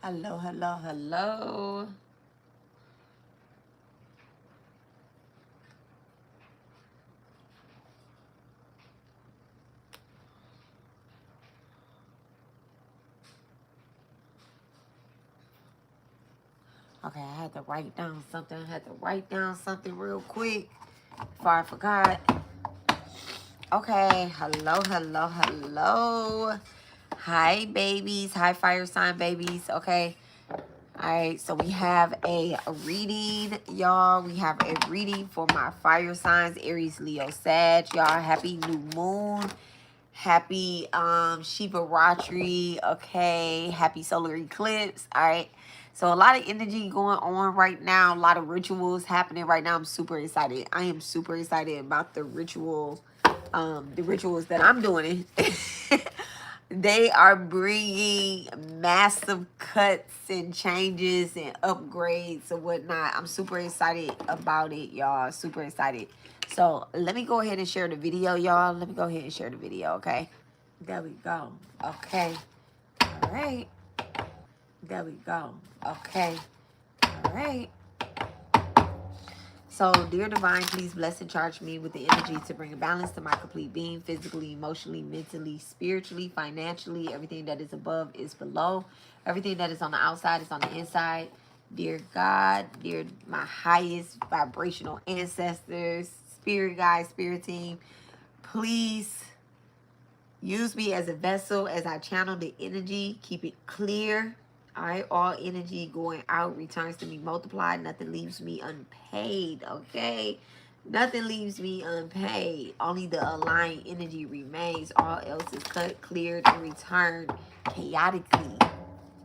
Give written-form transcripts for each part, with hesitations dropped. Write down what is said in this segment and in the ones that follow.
Hello, hello, hello. Okay, I had to write down something. I had to write down something real quick before I forgot. Okay, hello, hello, hello. Hi, babies. Hi, fire sign babies. Okay. All right, so we have a reading, y'all. We have a reading for my fire signs, Aries, Leo, Sag. Y'all, happy new moon. Happy Shivaratri, okay. Happy solar eclipse. All right. So a lot of energy going on right now. A lot of rituals happening right now. I'm super excited. I am super excited about the rituals that I'm doing. They are bringing massive cuts and changes and upgrades and whatnot. I'm super excited about it, y'all. Super excited. So let me go ahead and share the video, y'all. Let me go ahead and share the video, okay? There we go. Okay. All right. There we go. Okay. All right. So, dear divine, please bless and charge me with the energy to bring a balance to my complete being, physically, emotionally, mentally, spiritually, financially. Everything that is above is below. Everything that is on the outside is on the inside. Dear God, dear my highest vibrational ancestors, spirit guides, spirit team, please use me as a vessel as I channel the energy. Keep it clear. All right. All energy going out returns to me multiplied. Nothing leaves me unpaid. Okay. Nothing leaves me unpaid. Only the aligned energy remains. All else is cut, cleared, and returned chaotically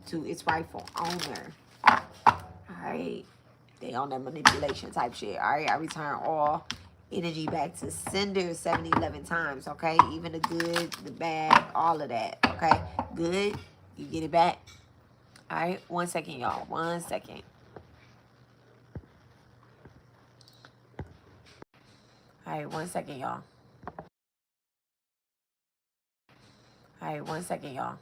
to its rightful owner. All right. They on that manipulation type shit. All right. I return all energy back to sender 7-11 times. Okay. Even the good, the bad, all of that. Okay. Good. You get it back. All right. 1 second, y'all. 1 second. All right. 1 second, y'all. All right. 1 second, y'all.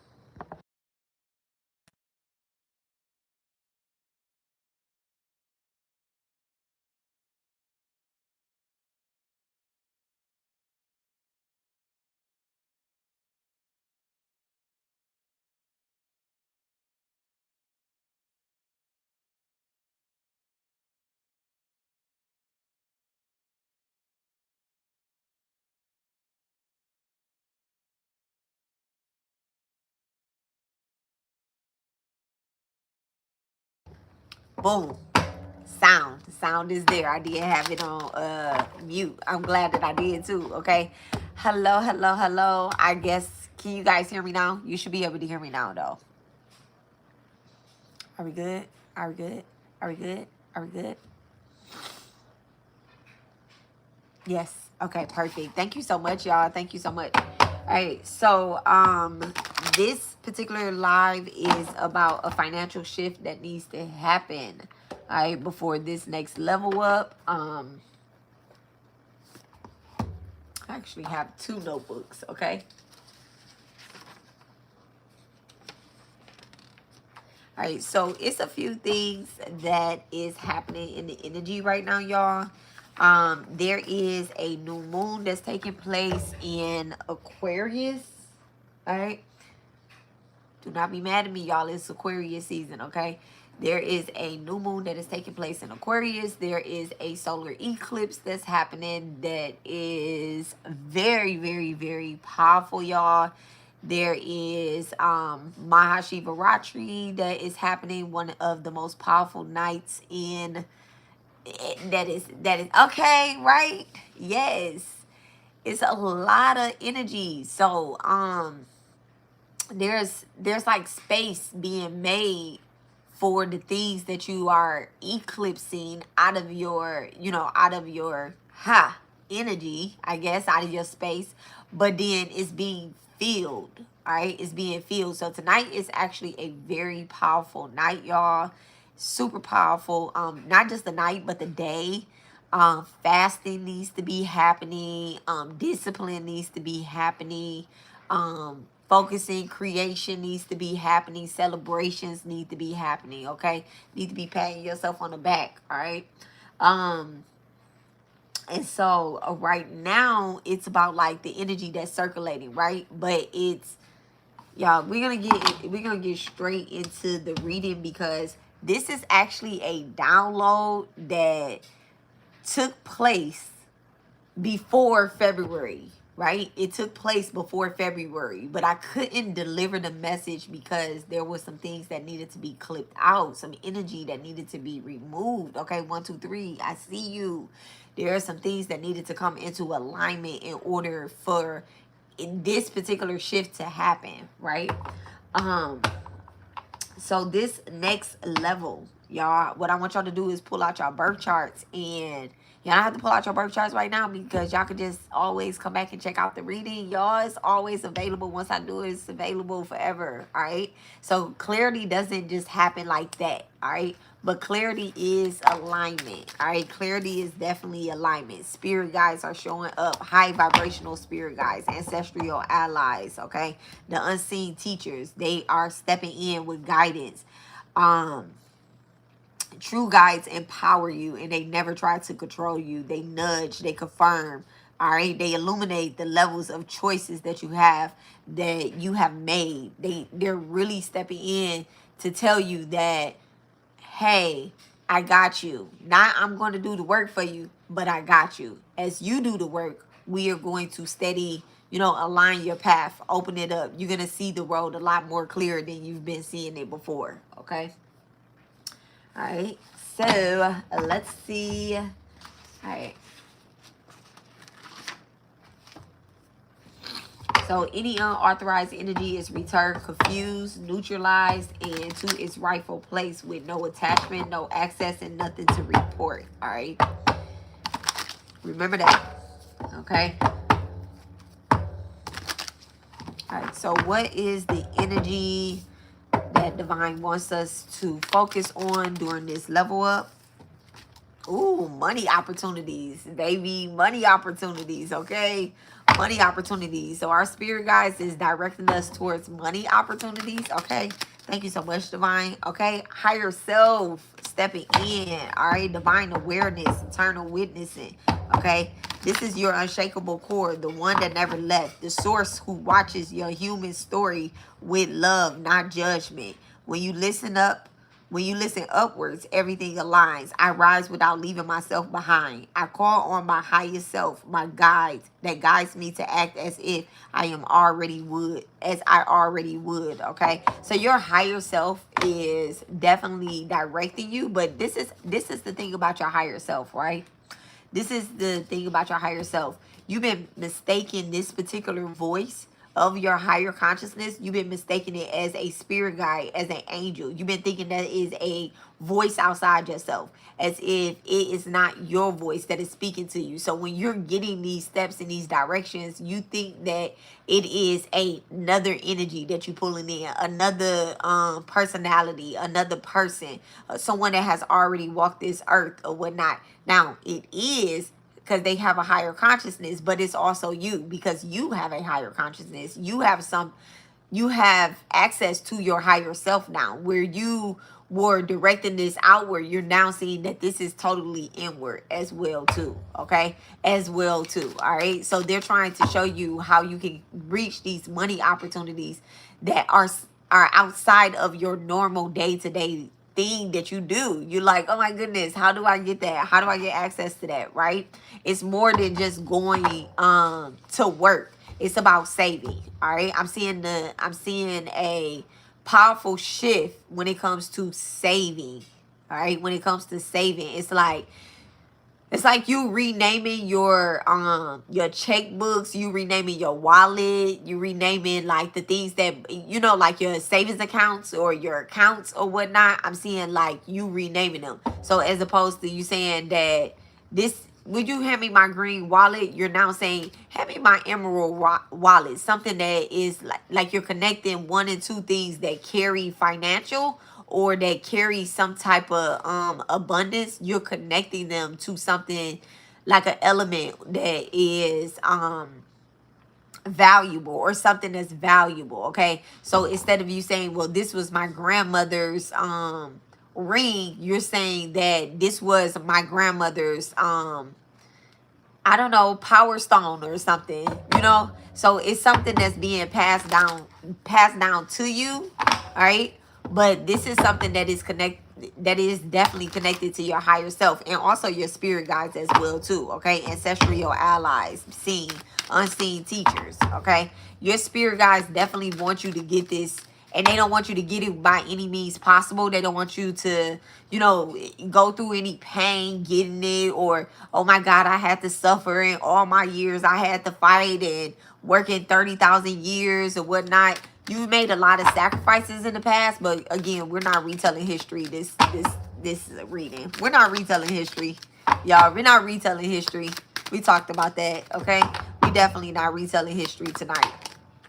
Boom. Sound. The sound is there. I did have it on mute. I'm glad that I did too. Okay. Hello, hello, hello. I guess, can you guys hear me now? You should be able to hear me now, though. Are we good? Are we good? Are we good? Are we good? Yes. Okay, perfect. Thank you so much, y'all. Thank you so much. All right. So, this particular live is about a financial shift that needs to happen, all right, before this next level up. I actually have 2 notebooks, okay? All right, so it's a few things that is happening in the energy right now, y'all. There is a new moon that's taking place in Aquarius. All right. Do not be mad at me, y'all. It's Aquarius season, okay? There is a new moon that is taking place in Aquarius. There is a solar eclipse that's happening that is very, very, very powerful, y'all. There is Mahashivaratri that is happening, one of the most powerful nights in that is okay, right? Yes. It's a lot of energy. So there's like space being made for the things that you are eclipsing out of your, out of your energy, I guess, out of your space, but then it's being filled. All right, it's being filled. So tonight is actually a very powerful night, y'all. Super powerful. Not just the night, but the day. Fasting needs to be happening. Discipline needs to be happening. focusing, creation needs to be happening, celebrations need to be happening, okay? Need to be patting yourself on the back, all right? Um, and so right now it's about like the energy that's circulating, right? But it's, y'all, we're gonna get straight into the reading because this is actually a download that took place before February, right? It took place before February, but I couldn't deliver the message because there was some things that needed to be clipped out, some energy that needed to be removed. Okay, 1, 2, 3, I see you. There are some things that needed to come into alignment in order for this particular shift to happen, right? Um, so this next level, y'all, what I want y'all to do is pull out your birth charts, and y'all don't have to pull out your birth charts right now because y'all can just always come back and check out the reading. Y'all, it's always available. Once I do it, it's available forever, all right? So clarity doesn't just happen like that, all right? But clarity is alignment, all right? Clarity is definitely alignment. Spirit guides are showing up. High vibrational spirit guides, ancestral allies, okay? The unseen teachers, they are stepping in with guidance. True guides empower you, and they never try to control you. They nudge, they confirm, all right? They illuminate the levels of choices that you have made. They're really stepping in to tell you that, hey, I got you. Not I'm going to do the work for you, but I got you. As you do the work, we are going to steady, align your path, open it up. You're going to see the road a lot more clear than you've been seeing it before, okay? All right, so let's see. All right. So any unauthorized energy is returned, confused, neutralized, and to its rightful place with no attachment, no access, and nothing to report. All right. Remember that. Okay. All right. So what is the energy that Divine wants us to focus on during this level up? Ooh, money opportunities, baby. Money opportunities, okay? Money opportunities. So our spirit guides is directing us towards money opportunities, okay? Thank you so much, Divine. Okay, higher self stepping in, all right? Divine awareness, eternal witnessing, okay? This is your unshakable core, the one that never left, the source who watches your human story with love, not judgment. When you listen upwards, everything aligns. I rise without leaving myself behind. I call on my highest self, my guide, that guides me to act as if as I already would, okay? So your higher self is definitely directing you, but this is the thing about your higher self, right? This is the thing about your higher self. You've been mistaking this particular voice of your higher consciousness. You've been mistaking it as a spirit guide, as an angel. You've been thinking that is a voice outside yourself, as if it is not your voice that is speaking to you. So when you're getting these steps in these directions, you think that it is another energy that you're pulling in, another personality, another person, someone that has already walked this earth or whatnot. Now it is because they have a higher consciousness, but it's also you because you have a higher consciousness. You have access to your higher self now, where you were directing this outward. You're now seeing that this is totally inward as well too, okay? As well too, all right? So they're trying to show you how you can reach these money opportunities that are outside of your normal day-to-day thing that you do. You're like, oh my goodness, how do I get that? How do I get access to that, right? It's more than just going to work. It's about saving, all right? I'm seeing a powerful shift when it comes to saving, all right? When it comes to saving, it's like you renaming your checkbooks, you renaming your wallet, you renaming like the things that like your savings accounts or your accounts or whatnot. I'm seeing like you renaming them. So as opposed to you saying that would you hand me my green wallet? You're now saying, hand me my emerald wallet. Something that is like you're connecting one and two things that carry financial or that carry some type of abundance. You're connecting them to something like an element that is valuable, or something that's valuable. Okay, so instead of you saying, well, this was my grandmother's ring, you're saying that this was my grandmother's I don't know, power stone or something, you know? So it's something that's being passed down to you, all right? But this is something that that is definitely connected to your higher self, and also your spirit guides as well too, okay? Ancestral allies, seen, unseen teachers, okay? Your spirit guides definitely want you to get this, and they don't want you to get it by any means possible. They don't want you to, you know, go through any pain getting it, or, oh my God, I had to suffer in all my years. I had to fight and working 30,000 years or whatnot. You've made a lot of sacrifices in the past, but again, we're not retelling history. This reading, we're not retelling history, y'all. We're not retelling history. We talked about that, okay? We definitely not retelling history tonight.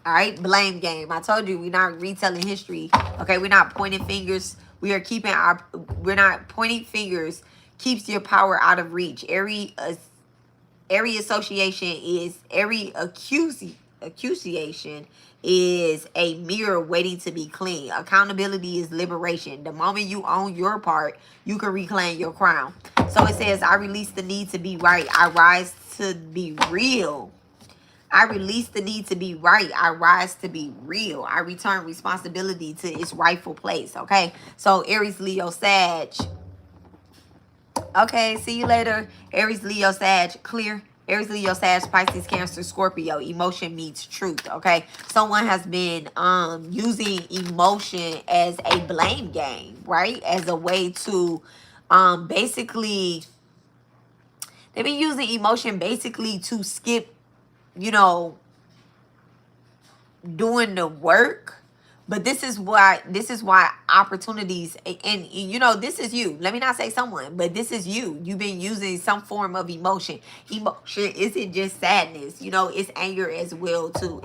All right, blame game. I told you we're not retelling history. Okay, we're not pointing fingers. We are keeping our. We're not pointing fingers. Keeps your power out of reach. Every association is accusation is a mirror waiting to be clean. Accountability is liberation. The moment you own your part, you can reclaim your crown. So it says, I release the need to be right. I rise to be real. I release the need to be right. I rise to be real. I return responsibility to its rightful place. Okay. So Aries, Leo, Sag. Okay. See you later. Aries, Leo, Sag. Clear. Aries, Leo, Sag, Pisces, Cancer, Scorpio. Emotion meets truth. Okay. Someone has been using emotion as a blame game, right? As a way to basically, they've been using emotion basically to skip, you know, doing the work. But this is why opportunities, and you know, this is you, let me not say someone, but this is you've been using some form of emotion isn't just sadness, you know, it's anger as well too,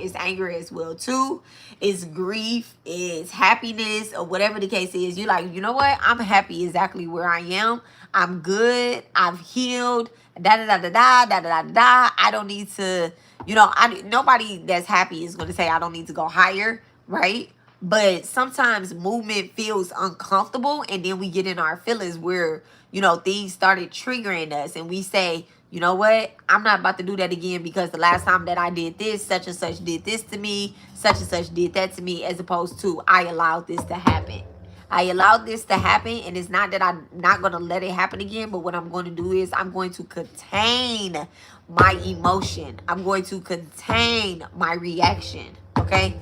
it's grief, it's happiness, or whatever the case is. You're like, you know what, I'm happy exactly where I am, I'm good, I've healed, da da da da da da da da. I don't need to, you know, nobody that's happy is going to say I don't need to go higher, right? But sometimes movement feels uncomfortable, and then we get in our feelings where, you know, things started triggering us, and we say, you know what, I'm not about to do that again, because the last time that I did this, such and such did this to me, such and such did that to me, as opposed to I allowed this to happen. I allowed this to happen, and it's not that I'm not going to let it happen again, but what I'm going to do is I'm going to contain my emotion. I'm going to contain my reaction, okay?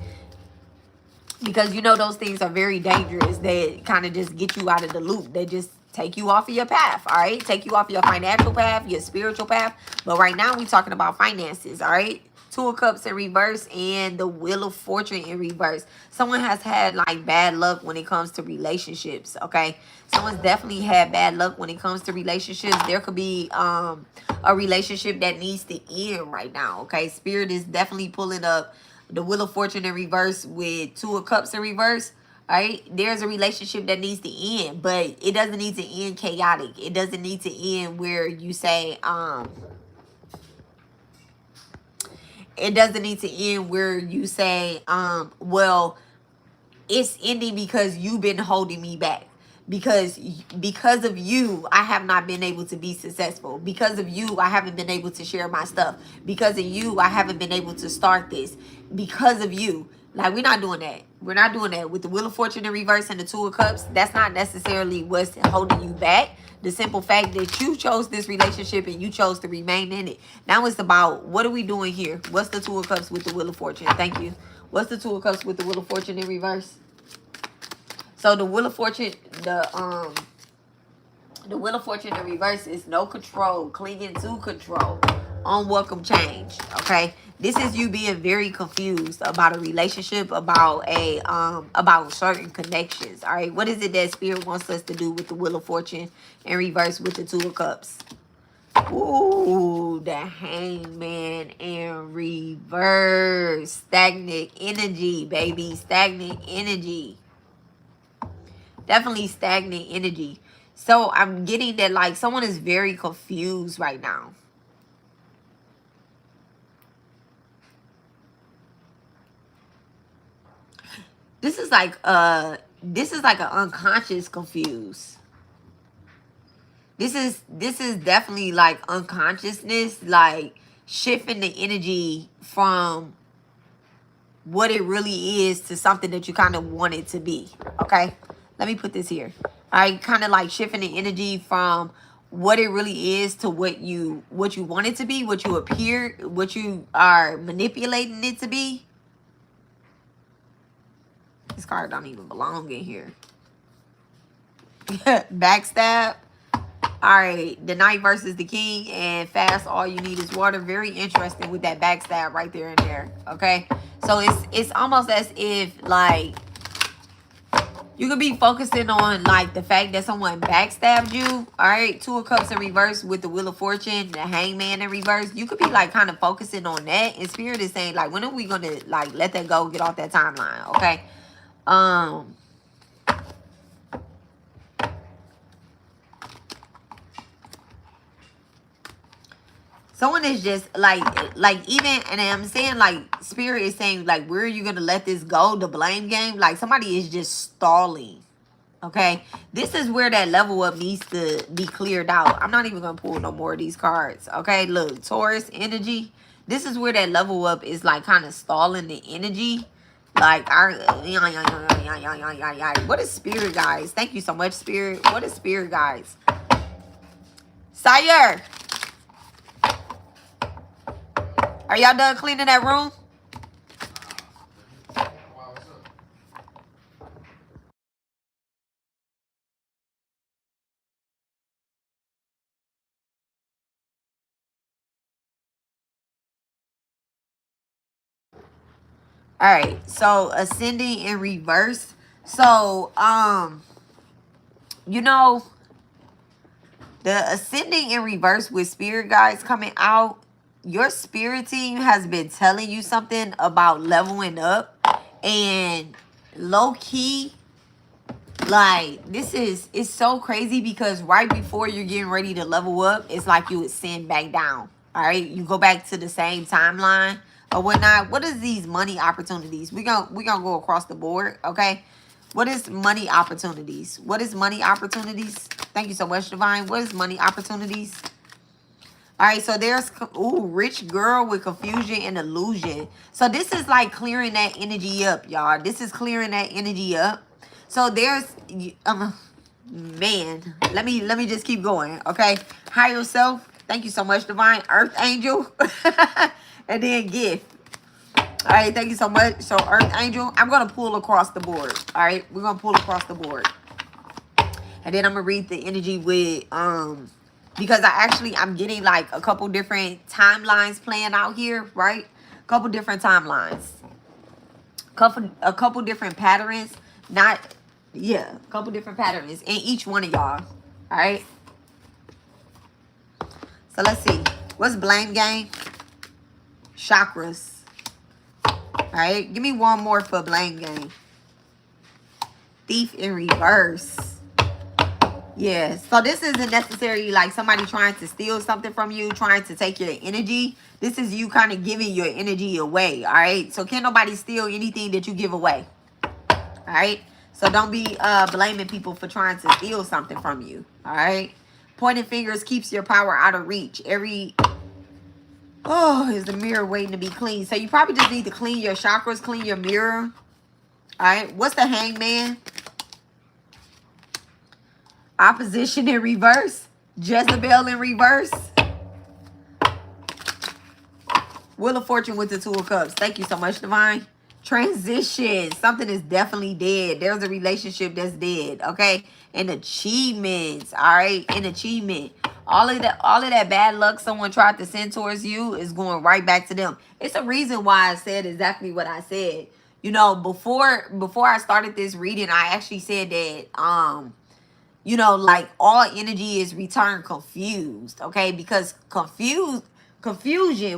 Because you know those things are very dangerous. They kind of just get you out of the loop. They just take you off of your path, all right? Take you off your financial path, your spiritual path. But right now we're talking about finances, all right? Two of Cups in reverse and the Wheel of Fortune in reverse. Someone has had like bad luck when it comes to relationships, okay? Someone's definitely had bad luck when it comes to relationships. There could be a relationship that needs to end right now, okay? Spirit is definitely pulling up the Wheel of Fortune in reverse with Two of Cups in reverse. All right, there's a relationship that needs to end, but it doesn't need to end chaotic. It doesn't need to end where you say it doesn't need to end where you say well, it's ending because you've been holding me back, because of you I have not been able to be successful, because of you I haven't been able to share my stuff, because of you I haven't been able to start this, because of you. Like, we're not doing that. We're not doing that with the Wheel of Fortune in reverse and the Two of Cups. That's not necessarily what's holding you back. The simple fact that you chose this relationship and you chose to remain in it. Now it's about, what are we doing here? What's the Two of Cups with the Wheel of Fortune? Thank you. What's the Two of Cups with the Wheel of Fortune in reverse? So the Wheel of Fortune, the Wheel of Fortune in reverse is no control, clinging to control, unwelcome change. Okay, this is you being very confused about a relationship, about about certain connections. All right, what is it that Spirit wants us to do with the Wheel of Fortune in reverse with the Two of Cups? Ooh, the Hangman in reverse. Stagnant energy, baby. Stagnant energy. Definitely stagnant energy. So I'm getting that like someone is very confused right now. This is like an unconscious confused. This is definitely like unconsciousness, like shifting the energy from what it really is to something that you kind of want it to be. Okay, let me put this here. All right, kind of like shifting the energy from what it really is to what you want it to be, what you are manipulating it to be. This card don't even belong in here. Backstab. All right, the knight versus the king, and fast. All you need is water. Very interesting with that backstab right there and there. Okay, so it's almost as if like you could be focusing on like the fact that someone backstabbed you. All right, Two of Cups in reverse with the Wheel of Fortune, the Hangman in reverse. You could be like kind of focusing on that, and Spirit is saying like, when are we gonna like let that go, get off that timeline? Okay, someone is just like even, and I'm saying like Spirit is saying like, where are you gonna let this go? The blame game. Like somebody is just stalling. Okay, this is where that level up needs to be cleared out. I'm not even gonna pull no more of these cards. Okay, look, Taurus energy. This is where that level up is like kind of stalling the energy. Like what is Spirit, guys? Thank you so much, Spirit. What is Spirit, guys? Sire, are y'all done cleaning that room? All right, so ascending in reverse. So you know, the ascending in reverse with Spirit, guys, coming out, your spirit team has been telling you something about leveling up, and low key, like it's so crazy because right before you're getting ready to level up, it's like you would send back down. All right, you go back to the same timeline or whatnot. What is these money opportunities? We gonna go across the board. Okay, what is money opportunities? What is money opportunities? Thank you so much, Divine. What is money opportunities? All right, so there's, ooh, rich girl with confusion and illusion. So this is like clearing that energy up, y'all. This is clearing that energy up. So there's, man, let me just keep going, okay? Higher self. Thank you so much, Divine. Earth Angel. And then gift. All right, thank you so much. So Earth Angel, I'm going to pull across the board. All right, we're going to pull across the board. And then I'm going to read the energy with, because I'm getting like a couple different timelines playing out here, right? A couple different timelines. A couple different patterns. A couple different patterns in each one of y'all. All right? So let's see. What's blame game? Chakras. All right? Give me one more for blame game. Thief in reverse. Yeah, so this isn't necessarily like somebody trying to steal something from you, trying to take your energy. This is you kind of giving your energy away, all right? So can't nobody steal anything that you give away, all right? So don't be blaming people for trying to steal something from you, all right? Pointing fingers keeps your power out of reach. Is the mirror waiting to be cleaned? So you probably just need to clean your chakras, clean your mirror, all right? What's the Hangman? Opposition in reverse. Jezebel in reverse. Wheel of Fortune with the Two of Cups. Thank you so much, Divine. Transition. Something is definitely dead. There's a relationship that's dead. Okay. And achievements. All right. And achievement. All of that bad luck someone tried to send towards you is going right back to them. It's a reason why I said exactly what I said. You know, before I started this reading, I actually said that you know, like all energy is return confused, okay? Because confusion,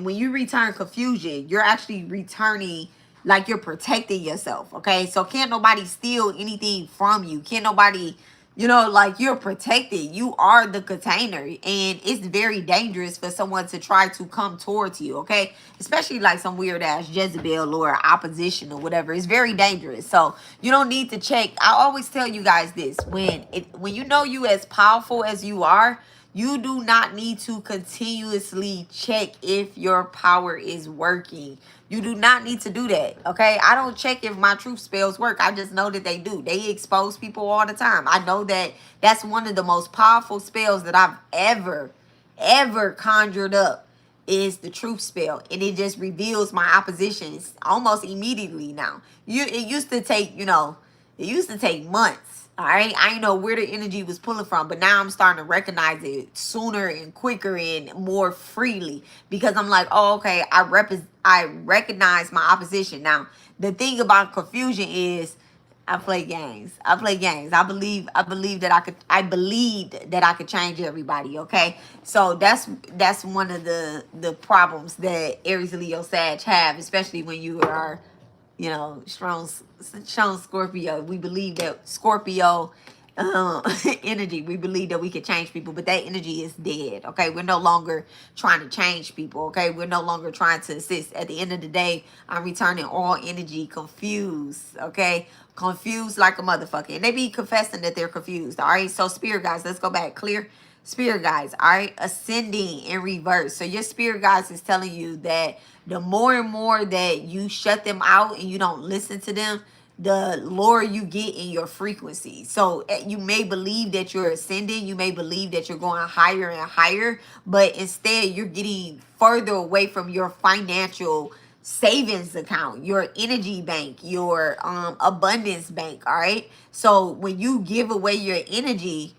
when you return confusion, you're actually returning, like you're protecting yourself, okay? So can't nobody steal anything from you. Can't nobody You know, like you're protected. You are the container. And it's very dangerous for someone to try to come towards you, okay? Especially like some weird ass Jezebel or opposition or whatever. It's very dangerous. So you don't need to check. I always tell you guys this. When you know you as powerful as you are, you do not need to continuously check if your power is working. You do not need to do that, okay? I don't check if my truth spells work. I just know that they do. They expose people all the time. I know that that's one of the most powerful spells that I've ever conjured up is the truth spell. And it just reveals my oppositions almost immediately now. It used to take, it used to take months. All right. I didn't know where the energy was pulling from, but now I'm starting to recognize it sooner and quicker and more freely because I'm like, oh, okay, I recognize my opposition. Now, the thing about confusion is I play games. I play games. I believed that I could change everybody, okay? So that's one of the problems that Aries, Leo, Sag have, especially when you are strong Scorpio. We believe that Scorpio energy, we believe that we can change people, but that energy is dead, okay? We're no longer trying to change people, okay? We're no longer trying to assist. At the end of the day, I'm returning all energy confused, okay? Confused like a motherfucker. And they be confessing that they're confused, all right? So spirit guys, let's go back. Clear. Spirit guides, all right, ascending in reverse. So your spirit guides is telling you that the more and more that you shut them out and you don't listen to them, the lower you get in your frequency. So you may believe that you're ascending, you may believe that you're going higher and higher, but instead you're getting further away from your financial savings account, your energy bank, your abundance bank, all right? So when you give away your energy,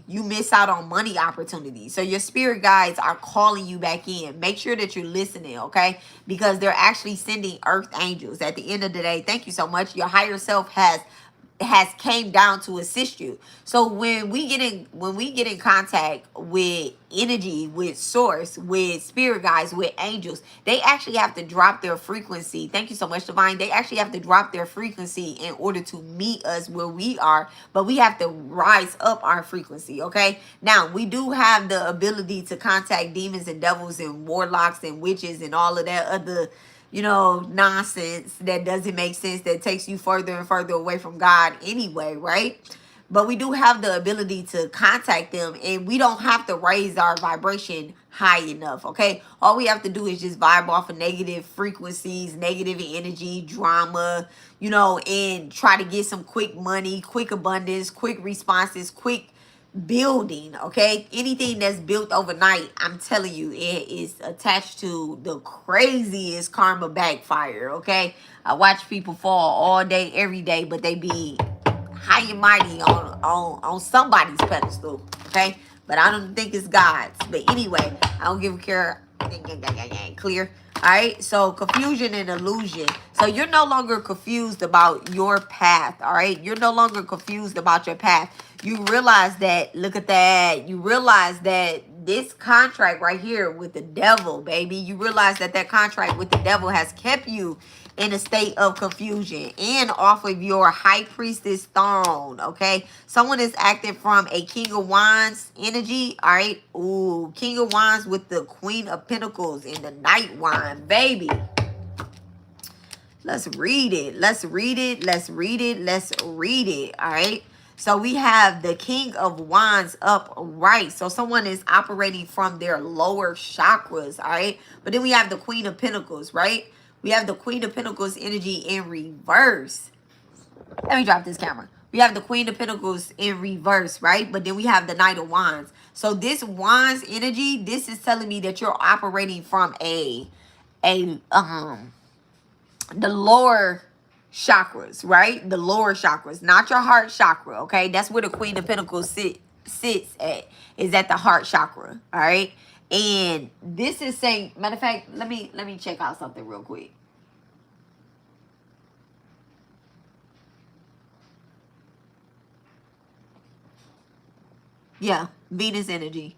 you miss out on money opportunities. So your spirit guides are calling you back in. Make sure that you're listening, okay? Because they're actually sending earth angels. At the end of the day, thank you so much. Your higher self has came down to assist you. So when we get in contact with energy, with source, with spirit guides, with angels, they actually have to drop their frequency. Thank you so much, Divine. They actually have to drop their frequency in order to meet us where we are, but we have to rise up our frequency, okay? Now, we do have the ability to contact demons and devils and warlocks and witches and all of that other nonsense that doesn't make sense, that takes you further and further away from God anyway, right? But we do have the ability to contact them, and we don't have to raise our vibration high enough, okay? All we have to do is just vibe off of negative frequencies, negative energy, drama, and try to get some quick money, quick abundance, quick responses, quick building, okay? Anything that's built overnight, I'm telling you, it is attached to the craziest karma backfire, okay? I watch people fall all day, every day, but they be high and mighty on somebody's pedestal, okay? But I don't think it's God's. But anyway, I don't give a care. Clear. All right. So confusion and illusion. So you're no longer confused about your path. All right. You're no longer confused about your path. You realize that. Look at that. You realize that this contract right here with the devil, baby. You realize that contract with the devil has kept you in a state of confusion and off of your high priestess throne, okay? Someone is acting from a King of Wands energy, all right? Ooh, King of Wands with the Queen of Pentacles and the Knight Wand, baby. Let's read it. Let's read it. Let's read it. Let's read it, all right? So we have the King of Wands upright. So someone is operating from their lower chakras, all right? But then we have the Queen of Pentacles, right? We have the Queen of Pentacles energy in reverse. Let me drop this camera. We have the Queen of Pentacles in reverse, right? But then we have the Knight of Wands. So this Wands energy, this is telling me that you're operating from the lower chakras, right? The lower chakras, not your heart chakra, okay? That's where the Queen of Pentacles sits at, is at the heart chakra, all right? And this is saying, matter of fact, let me check out something real quick. Yeah, Venus energy.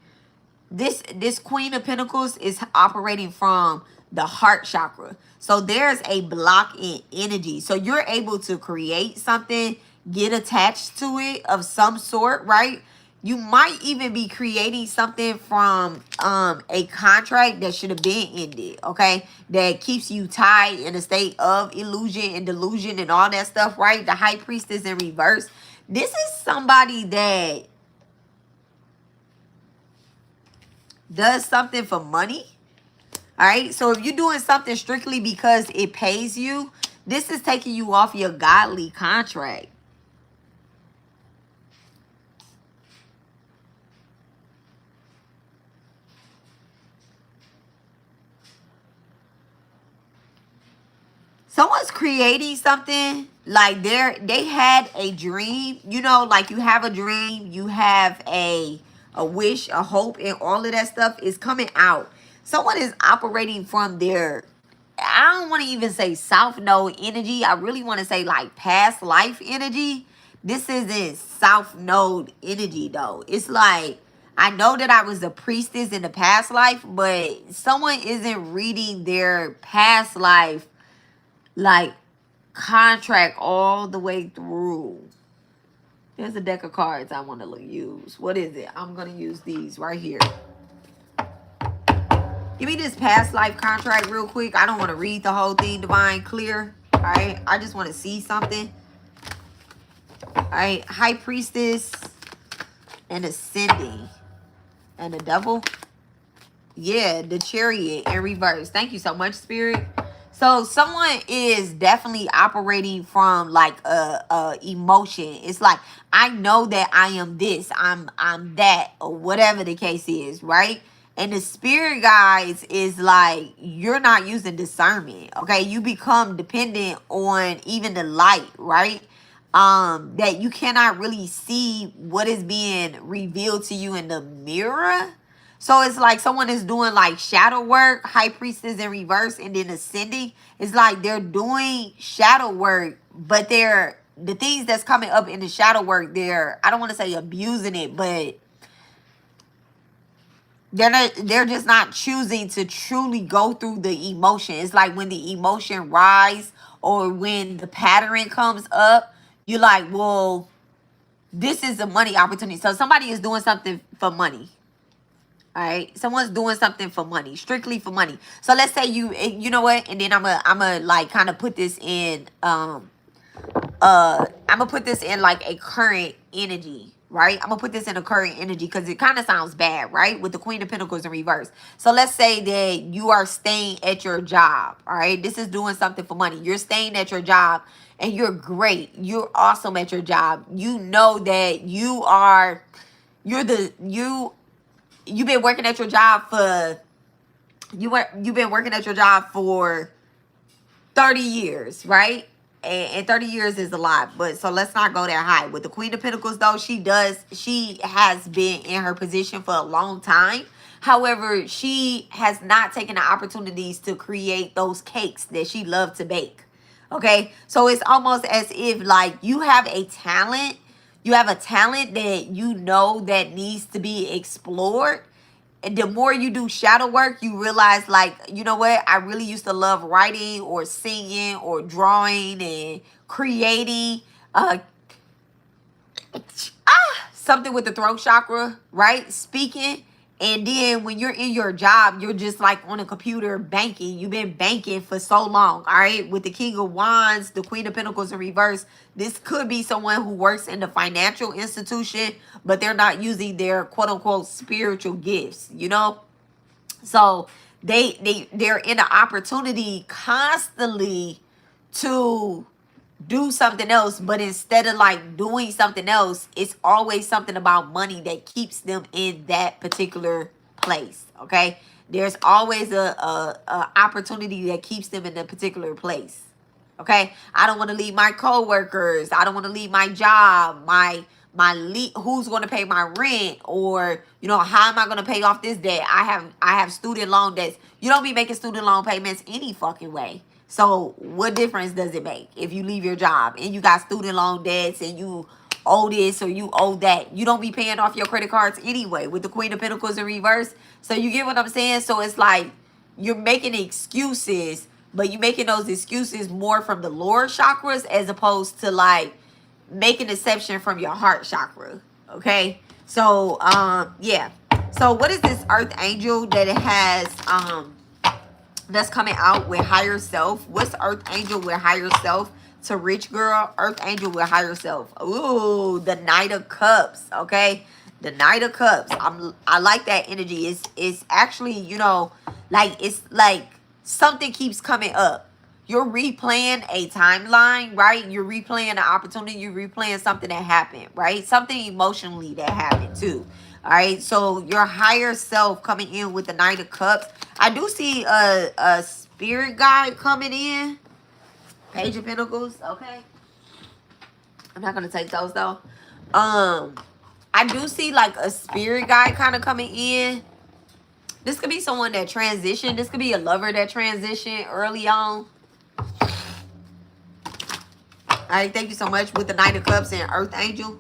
This Queen of Pentacles is operating from the heart chakra. So there's a block in energy. So you're able to create something get attached to it of some sort, right? You might even be creating something from a contract that should have been ended, okay? That keeps you tied in a state of illusion and delusion and all that stuff, right? The high priestess in reverse. This is somebody that does something for money. All right. So if you're doing something strictly because it pays you, this is taking you off your godly contract. Someone's creating something like they had a dream, you know, like you have a dream, you have a wish, a hope, and all of that stuff is coming out. Someone is operating from their, I don't want to even say south node energy. I really want to say like past life energy. This isn't south node energy though. It's like, I know that I was a priestess in the past life, but someone isn't reading their past life like contract all the way through. There's a deck of cards I want to use. What is it? I'm going to use these right here. Give me this past life contract real quick. I don't want to read the whole thing, divine, clear. All right. I just want to see something. All right. High priestess and ascending. And the devil. Yeah, the chariot in reverse. Thank you so much, spirit. So someone is definitely operating from like a emotion. It's like, I know that I am this, I'm that, or whatever the case is, right? And the spirit guides is like, you're not using discernment, okay? You become dependent on even the light, right? That you cannot really see what is being revealed to you in the mirror. So it's like someone is doing like shadow work, high priestess in reverse, and then ascending. It's like they're doing shadow work, but they're, the things that's coming up in the shadow work, they're, I don't want to say abusing it, but they're just not choosing to truly go through the emotion. It's like when the emotion rise or when the pattern comes up, you're like, well, this is a money opportunity. So somebody is doing something for money. All right, someone's doing something for money, strictly for money. So let's say you know what, and then I'm a like kind of put this in I'm gonna put this in like a current energy, right? I'm gonna put this in a current energy because it kind of sounds bad, right? With the Queen of Pentacles in reverse. So let's say that you are staying at your job, all right? This is doing something for money. You're staying at your job and you're great. You're awesome at your job. You know that you've been working at your job for you've been working at your job for 30 years, right? And 30 years is a lot, but so let's not go that high. With the Queen of Pentacles though, she has been in her position for a long time. However, she has not taken the opportunities to create those cakes that she loved to bake. Okay? So it's almost as if like you have a talent. You have a talent that you know that needs to be explored. And the more you do shadow work, you realize like, you know what? I really used to love writing or singing or drawing and creating. Something with the throat chakra, right? Speaking. And then when you're in your job, you're just like on a computer banking. You've been banking for so long, all right? With the King of Wands, the Queen of Pentacles in reverse, this could be someone who works in the financial institution, but they're not using their quote unquote spiritual gifts, you know? So they're in an opportunity constantly to do something else, but instead of like doing something else, it's always something about money that keeps them in that particular place. Okay, there's always a opportunity that keeps them in a particular place. Okay, I don't want to leave my coworkers, I don't want to leave my job, who's going to pay my rent, or you know, how am I going to pay off this debt? I have student loan debts. You don't be making student loan payments any fucking way. So what difference does it make if you leave your job and you got student loan debts and you owe this or you owe that? You don't be paying off your credit cards anyway with the Queen of Pentacles in reverse. So you get what I'm saying? So it's like you're making excuses, but you're making those excuses more from the lower chakras as opposed to like make an exception from your heart chakra. Okay. So yeah. So what is this earth angel that it has that's coming out with higher self? What's earth angel with higher self to rich girl? Earth angel with higher self. Ooh, the Knight of Cups. Okay. The Knight of Cups. I like that energy. It's actually, you know, like it's like something keeps coming up. You're replaying a timeline, right? You're replaying an opportunity. You're replaying something that happened, right? Something emotionally that happened too. All right. So your higher self coming in with the Knight of Cups. I do see a spirit guide coming in. Page of Pentacles. Okay. I'm not gonna take those though. I do see like a spirit guide kind of coming in. This could be someone that transitioned. This could be a lover that transitioned early on. All right, thank you so much with the Knight of Cups and Earth Angel.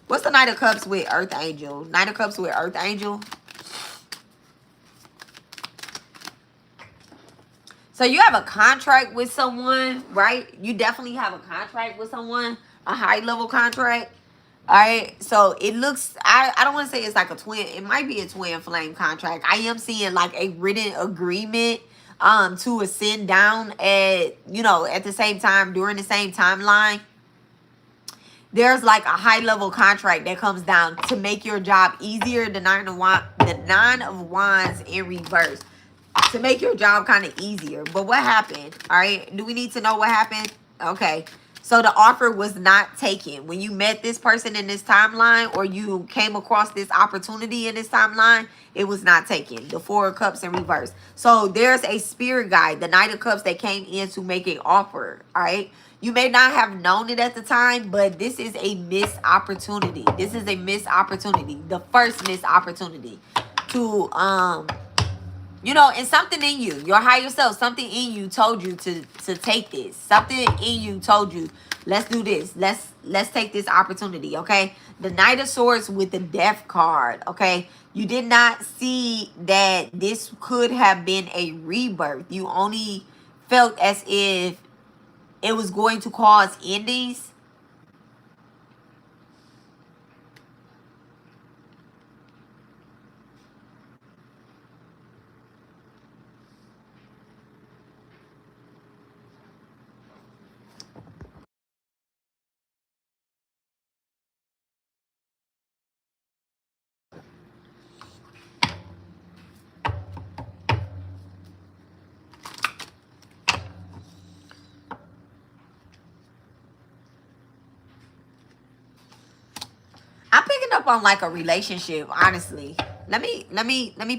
What's the Knight of Cups with Earth Angel? Knight of Cups with Earth Angel. So you have a contract with someone, right? You definitely have a contract with someone, a high level contract. All right. So it looks, I don't want to say it's like a twin. It might be a twin flame contract. I am seeing like a written agreement to ascend down at, you know, at the same time, during the same timeline. There's like a high level contract that comes down to make your job easier. The Nine of Wands in reverse to make your job kind of easier. But what happened? All right. Do we need to know what happened? Okay. So the offer was not taken. When you met this person in this timeline, or you came across this opportunity in this timeline, it was not taken. The Four of Cups in reverse. So there's a spirit guide, the Knight of Cups, that came in to make an offer. All right. You may not have known it at the time, but this is a missed opportunity. This is a missed opportunity. The first missed opportunity to you know, and something in you, your higher self, something in you told you to take this. Something in you told you, let's do this. Let's take this opportunity, okay? The Knight of Swords with the Death card, okay? You did not see that this could have been a rebirth. You only felt as if it was going to cause endings. I'm picking up on like a relationship, honestly. Let me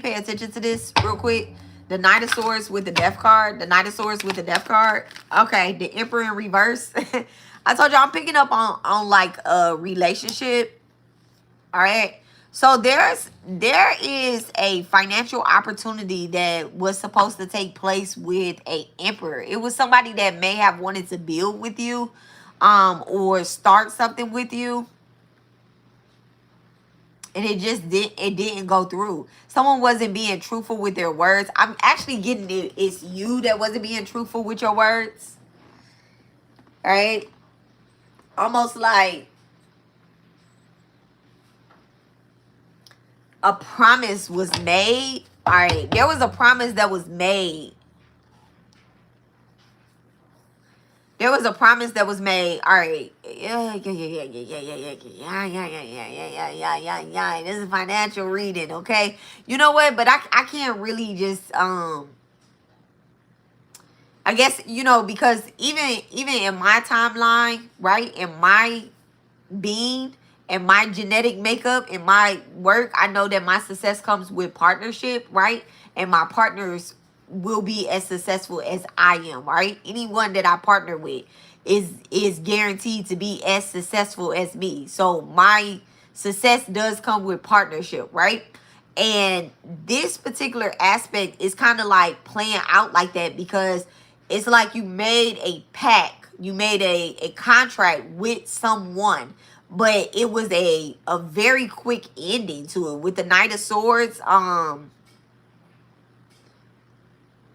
pay attention to this real quick. The Knight of Swords with the Death card. The Knight of Swords with the Death card. Okay, the Emperor in reverse. I told you I'm picking up on like a relationship. All right. So there is a financial opportunity that was supposed to take place with a emperor. It was somebody that may have wanted to build with you, or start something with you, and it didn't go through. Someone wasn't being truthful with their words. I'm actually getting it's you that wasn't being truthful with your words. All right. Almost like a promise was made. All right. There was a promise that was made. There was a promise that was made. All right. Yeah. This is financial reading, okay? You know what? But I can't really just I guess, you know, because even in my timeline, right? In my being and my genetic makeup and my work, I know that my success comes with partnership, right? And my partners will be as successful as I am, right? Anyone that I partner with is guaranteed to be as successful as me. So my success does come with partnership, right? And this particular aspect is kind of like playing out like that, because it's like you made a pact, you made a contract with someone, but it was a very quick ending to it with the Knight of Swords.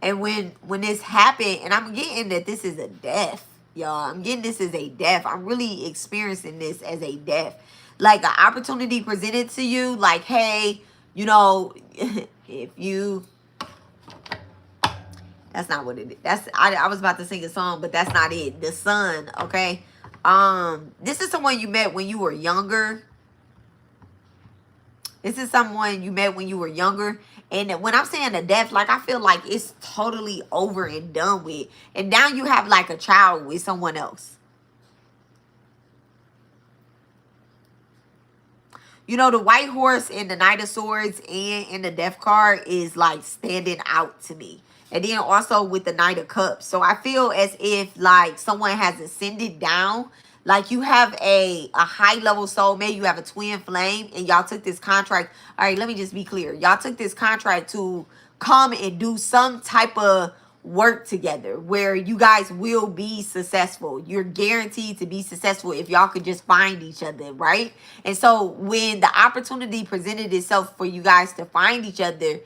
And when this happened, and I'm getting that this is a death. y'all. I'm getting this as a death. I'm really experiencing this as a death. Like an opportunity presented to you, like, hey, you know, if you, that's not what it is. I was about to sing a song, but that's not it. The sun, okay? This is someone you met when you were younger. This is someone you met when you were younger. And when I'm saying the death, like, I feel like it's totally over and done with. And now you have like a child with someone else. You know, the white horse in the Knight of Swords and in the Death card is like standing out to me. And then also with the Knight of Cups. So I feel as if like someone has ascended down. Like you have a high level soulmate. You have a twin flame. And y'all took this contract. All right, let me just be clear. Y'all took this contract to come and do some type of work together where you guys will be successful. You're guaranteed to be successful if y'all could just find each other, right? And so when the opportunity presented itself for you guys to find each other,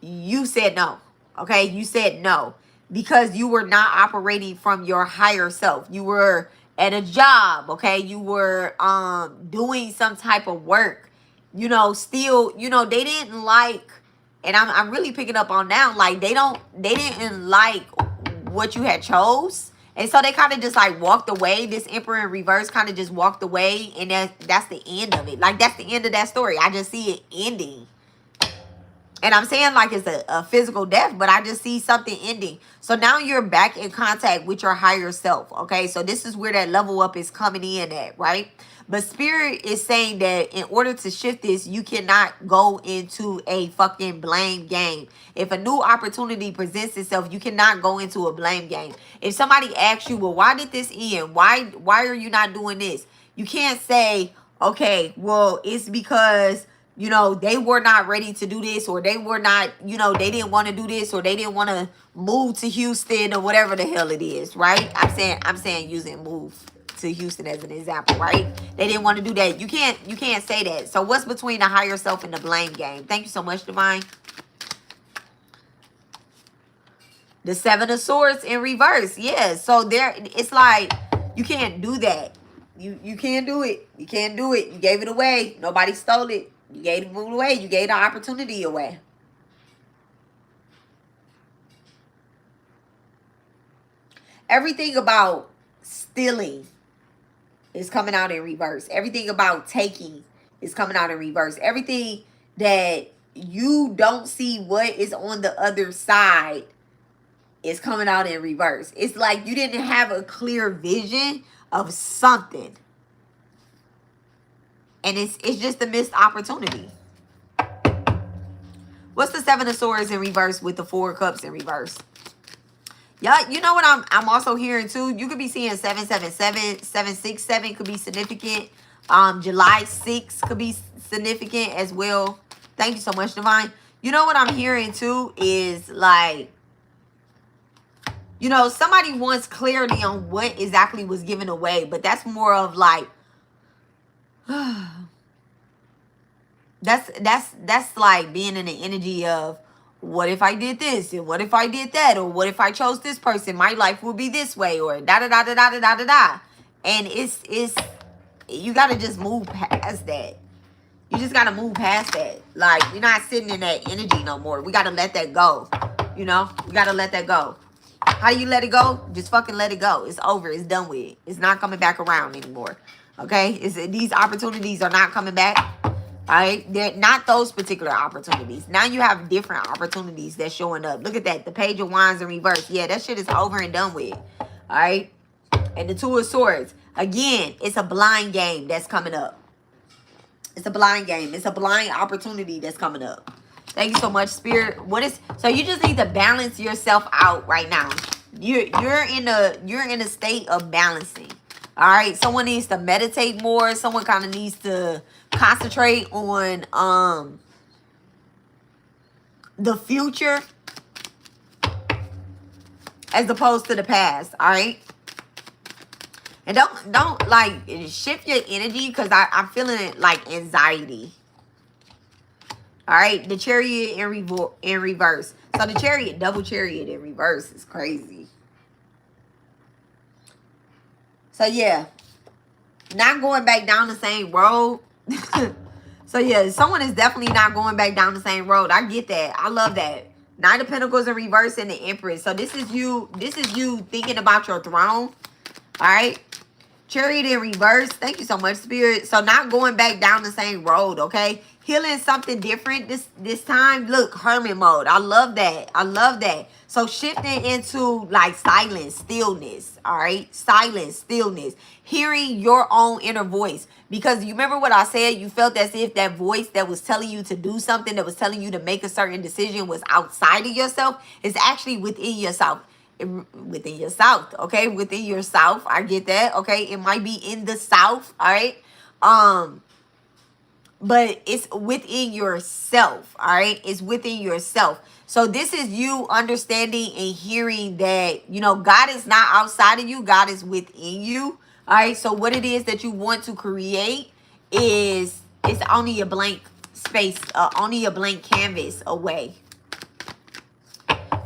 you said no. Okay, you said no because you were not operating from your higher self. You were at a job, okay? You were doing some type of work. You know, still, you know, they didn't like, and I'm really picking up on now, like they didn't like what you had chose. And so they kind of just like walked away. This Emperor in reverse kind of just walked away, and that's the end of it. Like that's the end of that story. I just see it ending. And I'm saying like it's a physical death, but I just see something ending. So now you're back in contact with your higher self, okay? So this is where that level up is coming in at, right? But Spirit is saying that in order to shift this, you cannot go into a fucking blame game. If a new opportunity presents itself, you cannot go into a blame game. If somebody asks you, well, why did this end? Why are you not doing this? You can't say, okay, well, it's because, you know, they were not ready to do this, or they were not, you know, they didn't want to do this, or they didn't want to move to Houston, or whatever the hell it is, right? I'm saying using move to Houston as an example, right? They didn't want to do that. You can't say that. So what's between the higher self and the blame game? Thank you so much, Divine. The Seven of Swords in reverse. Yeah. So there, it's like you can't do that. You can't do it. You can't do it. You gave it away. Nobody stole it. You gave it away. You gave the opportunity away. Everything about stealing is coming out in reverse. Everything about taking is coming out in reverse. Everything that you don't see what is on the other side is coming out in reverse. It's like you didn't have a clear vision of something. And it's just a missed opportunity. What's the Seven of Swords in reverse with the Four of Cups in reverse? Yeah, you know what I'm also hearing too? You could be seeing 777, 767 could be significant. July 6th could be significant as well. Thank you so much, Divine. You know what I'm hearing too is like, you know, somebody wants clarity on what exactly was given away, but that's more of like, that's like being in the energy of, what if I did this, and what if I did that, or what if I chose this person, my life would be this way, or da da da da da da da da. And it's you gotta just move past that. You just gotta move past that. Like, you're not sitting in that energy no more. We gotta let that go. You know, we gotta let that go. How do you let it go? Just fucking let it go. It's over. It's done with. It's not coming back around anymore. Okay? These opportunities are not coming back. All right? They're not those particular opportunities. Now you have different opportunities that's showing up. Look at that. The Page of Wands in reverse. Yeah, that shit is over and done with. All right? And the Two of Swords. Again, it's a blind game that's coming up. It's a blind game. It's a blind opportunity that's coming up. Thank you so much, Spirit. So you just need to balance yourself out right now. You're in a state of balancing. All right. Someone needs to meditate more. Someone kind of needs to concentrate on the future as opposed to the past. All right. And don't like shift your energy, because I'm feeling it like anxiety. All right, the Chariot in reverse. So the Chariot, double Chariot in reverse is crazy. So yeah, not going back down the same road. So yeah, someone is definitely not going back down the same road. I get that. I love that. Knight of Pentacles in reverse and the Empress. So this is you. This is you thinking about your throne. All right. Chariot in reverse. Thank you so much, Spirit. So not going back down the same road, okay? Healing something different this time. Look, hermit mode. I love that. I love that. So shifting into like silence, stillness, all right? Silence, stillness. Hearing your own inner voice. Because you remember what I said? You felt as if that voice that was telling you to do something, that was telling you to make a certain decision was outside of yourself. It's actually within yourself. Within your south, okay, within your south. I get that, okay. It might be in the south, all right, but it's within yourself, all right. It's within yourself. So this is you understanding and hearing that, you know, God is not outside of you, God is within you, all right. So what it is that you want to create is, it's only a blank space, only a blank canvas away.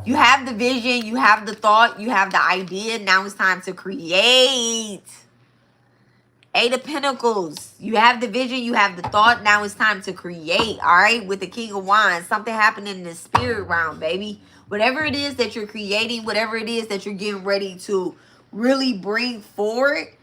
You have the vision, you have the thought, you have the idea. Now it's time to create. Eight of Pentacles. You have the vision, you have the thought. Now it's time to create, all right? With the King of Wands. Something happening in the spirit realm, baby. Whatever it is that you're creating, whatever it is that you're getting ready to really bring forward,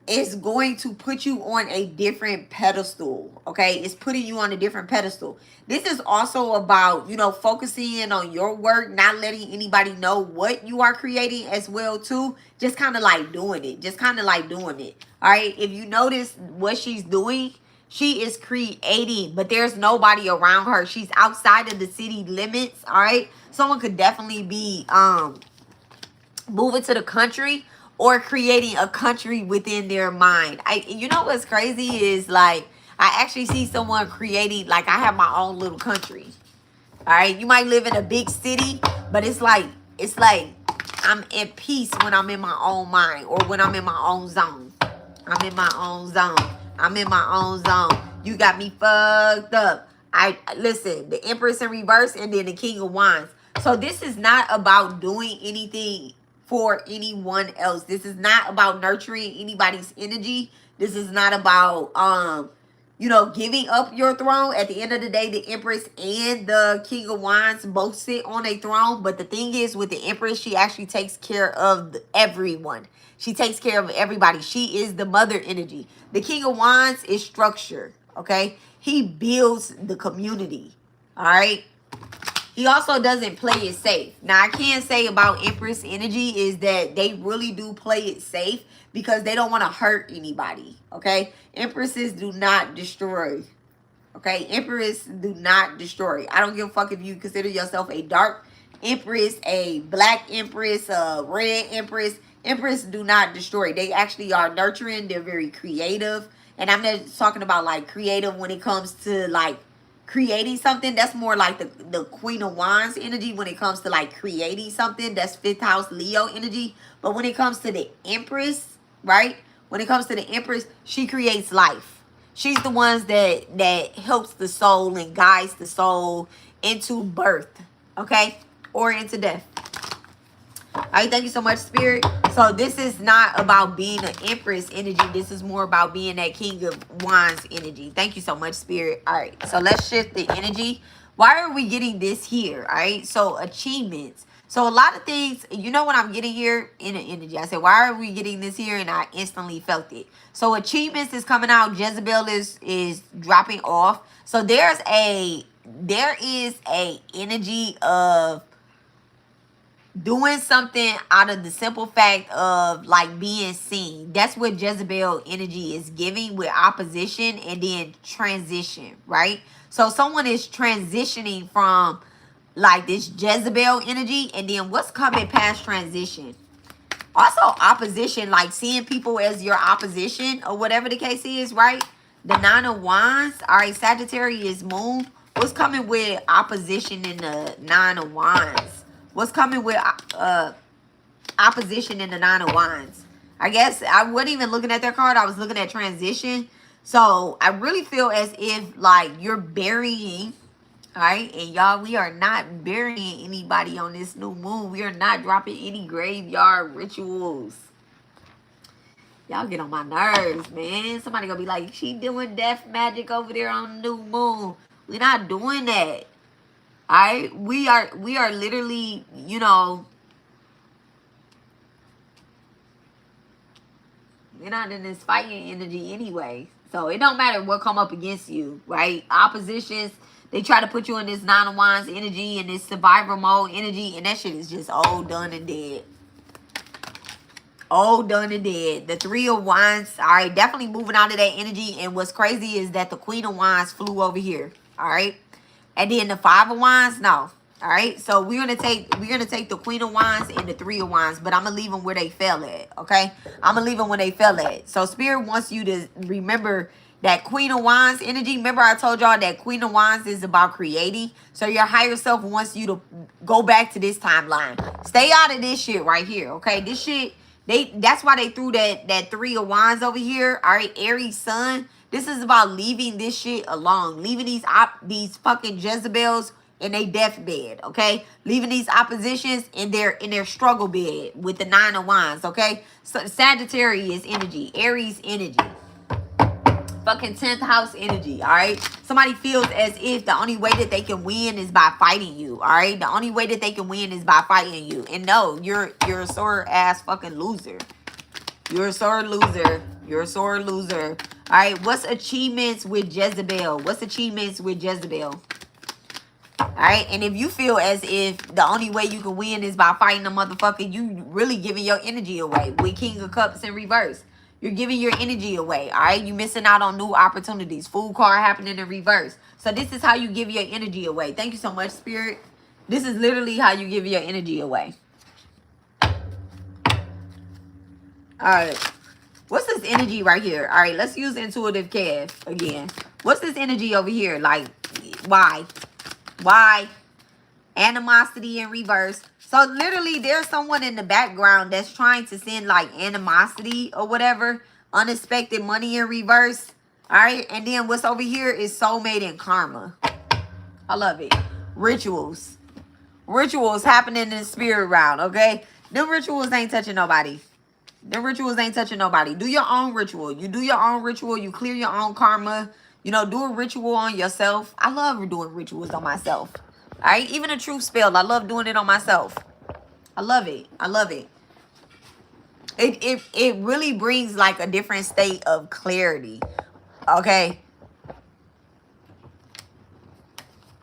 it's going to put you on a different pedestal, okay? It's putting you on a different pedestal. This is also about, you know, focusing in on your work, not letting anybody know what you are creating as well, too. Just kind of like doing it. Just kind of like doing it, all right? If you notice what she's doing, she is creating, but there's nobody around her. She's outside of the city limits, all right? Someone could definitely be moving to the country or creating a country within their mind. You know what's crazy is, like, I actually see someone creating, like, I have my own little country. All right, you might live in a big city, but it's like I'm at peace when I'm in my own mind, or when I'm in my own zone. I'm in my own zone. I'm in my own zone. You got me fucked up. Listen, the Empress in reverse and then the King of Wands. So this is not about doing anything for anyone else. This is not about nurturing anybody's energy. This is not about you know, giving up your throne. At the end of the day, the Empress and the King of Wands both sit on a throne. But the thing is, with the Empress, she actually takes care of everyone. She takes care of everybody. She is the mother energy. The King of Wands is structure, okay? He builds the community, all right? He also doesn't play it safe. Now, I can say about Empress energy is that they really do play it safe because they don't want to hurt anybody, okay? Empresses do not destroy, okay? Empress do not destroy. I don't give a fuck if you consider yourself a dark Empress, a black Empress, a red Empress. Empress do not destroy. They actually are nurturing. They're very creative. And I'm not talking about, like, creative when it comes to, like, creating something. That's more like the Queen of Wands energy when it comes to, like, creating something. That's 5th house Leo energy. But when it comes to the Empress, right? When it comes to the Empress, she creates life. She's the ones that helps the soul and guides the soul into birth, okay? Or into death. All right, thank you so much, Spirit. So this is not about being an Empress energy. This is more about being that King of Wands energy. Thank you so much, Spirit. All right, so let's shift the energy. Why are we getting this here? All right, so achievements. So a lot of things, you know what I'm getting here in the energy. I said, why are we getting this here? And I instantly felt it. So achievements is coming out. Jezebel is dropping off. So there is a energy of doing something out of the simple fact of, like, being seen. That's what Jezebel energy is giving, with opposition and then transition, right? So someone is transitioning from, like, this Jezebel energy, and then what's coming past transition? Also opposition, like seeing people as your opposition or whatever the case is, right? The 9 of Wands, all right, Sagittarius moon. What's coming with opposition in the 9 of Wands? What's coming with opposition in the 9 of Wands? I guess I wasn't even looking at that card. I was looking at transition. So I really feel as if, like, you're burying, all right? And y'all, we are not burying anybody on this new moon. We are not dropping any graveyard rituals. Y'all get on my nerves, man. Somebody gonna be like, she doing death magic over there on the new moon. We're not doing that. Alright? We are literally, you know, we're not in this fighting energy anyway. So it don't matter what come up against you, right? Oppositions, they try to put you in this Nine of Wands energy and this survivor mode energy, and that shit is just all done and dead. All done and dead. The Three of Wands, all right, definitely moving out of that energy. And what's crazy is that the Queen of Wands flew over here, all right? And then the Five of Wands, no. All right, so we're gonna take the Queen of Wands and the Three of Wands, but I'm gonna leave them where they fell at. Okay, I'm gonna leave them where they fell at. So Spirit wants you to remember that Queen of Wands energy. Remember I told y'all that Queen of Wands is about creating. So your higher self wants you to go back to this timeline. Stay out of this shit right here. Okay, this shit. That's why they threw that Three of Wands over here. All right, Aries Sun. This is about leaving this shit alone, leaving these fucking Jezebels in their deathbed, okay? Leaving these oppositions in their struggle bed with the Nine of Wands, okay? So Sagittarius energy, Aries energy, fucking 10th house energy, all right? Somebody feels as if the only way that they can win is by fighting you, all right? The only way that they can win is by fighting you. And no, you're a sore ass fucking loser. You're a sore loser. You're a sore loser. All right, what's achievements with Jezebel? What's achievements with Jezebel? All right, and if you feel as if the only way you can win is by fighting a motherfucker, you really giving your energy away with King of Cups in reverse. You're giving your energy away, all right? You missing out on new opportunities. Fool card happening in reverse. So this is how you give your energy away. Thank you so much, Spirit. This is literally how you give your energy away. All right. What's this energy right here? All right, let's use intuitive calf again. What's this energy over here? Like, why? Why? Animosity in reverse. So literally there's someone in the background that's trying to send like animosity or whatever. Unexpected money in reverse. All right. And then what's over here is soulmate and karma. I love it. Rituals. Rituals happening in the spirit round. Okay. Them rituals ain't touching nobody. Them rituals ain't touching nobody. Do your own ritual. You do your own ritual. You clear your own karma. You know, do a ritual on yourself. I love doing rituals on myself. All right, even a truth spell, I love doing it on myself. I love it. I love it. It really brings like a different state of clarity. Okay.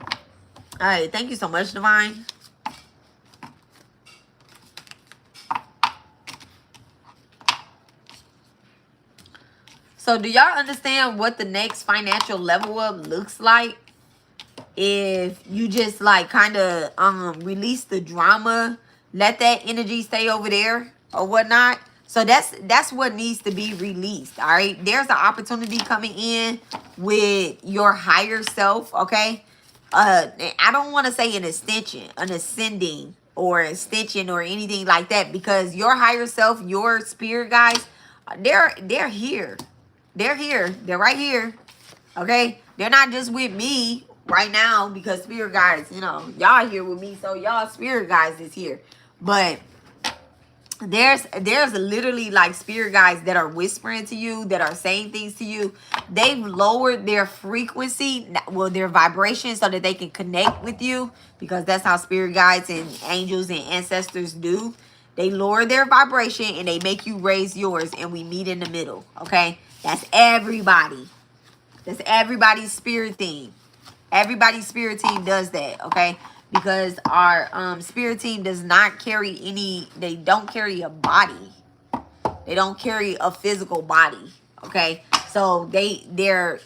All right, thank you so much, Divine. So do y'all understand what the next financial level up looks like? If you just like kind of release the drama, let that energy stay over there or whatnot. So that's what needs to be released. All right, there's an opportunity coming in with your higher self. Okay, I don't want to say an ascending or extension or anything like that, because your higher self, your spirit guys, they're here. They're here. They're right here. Okay, they're not just with me right now, because spirit guides, you know, y'all here with me, so y'all spirit guides is here. But there's literally like spirit guides that are whispering to you, that are saying things to you. They've lowered their frequency, well, their vibration, so that they can connect with you, because that's how spirit guides and angels and ancestors do. They lower their vibration and they make you raise yours, and we meet in the middle. Okay, that's everybody. That's everybody's spirit theme. Everybody's spirit team does that, okay? Because our spirit team does not carry they don't carry a body. They don't carry a physical body, okay? So they're,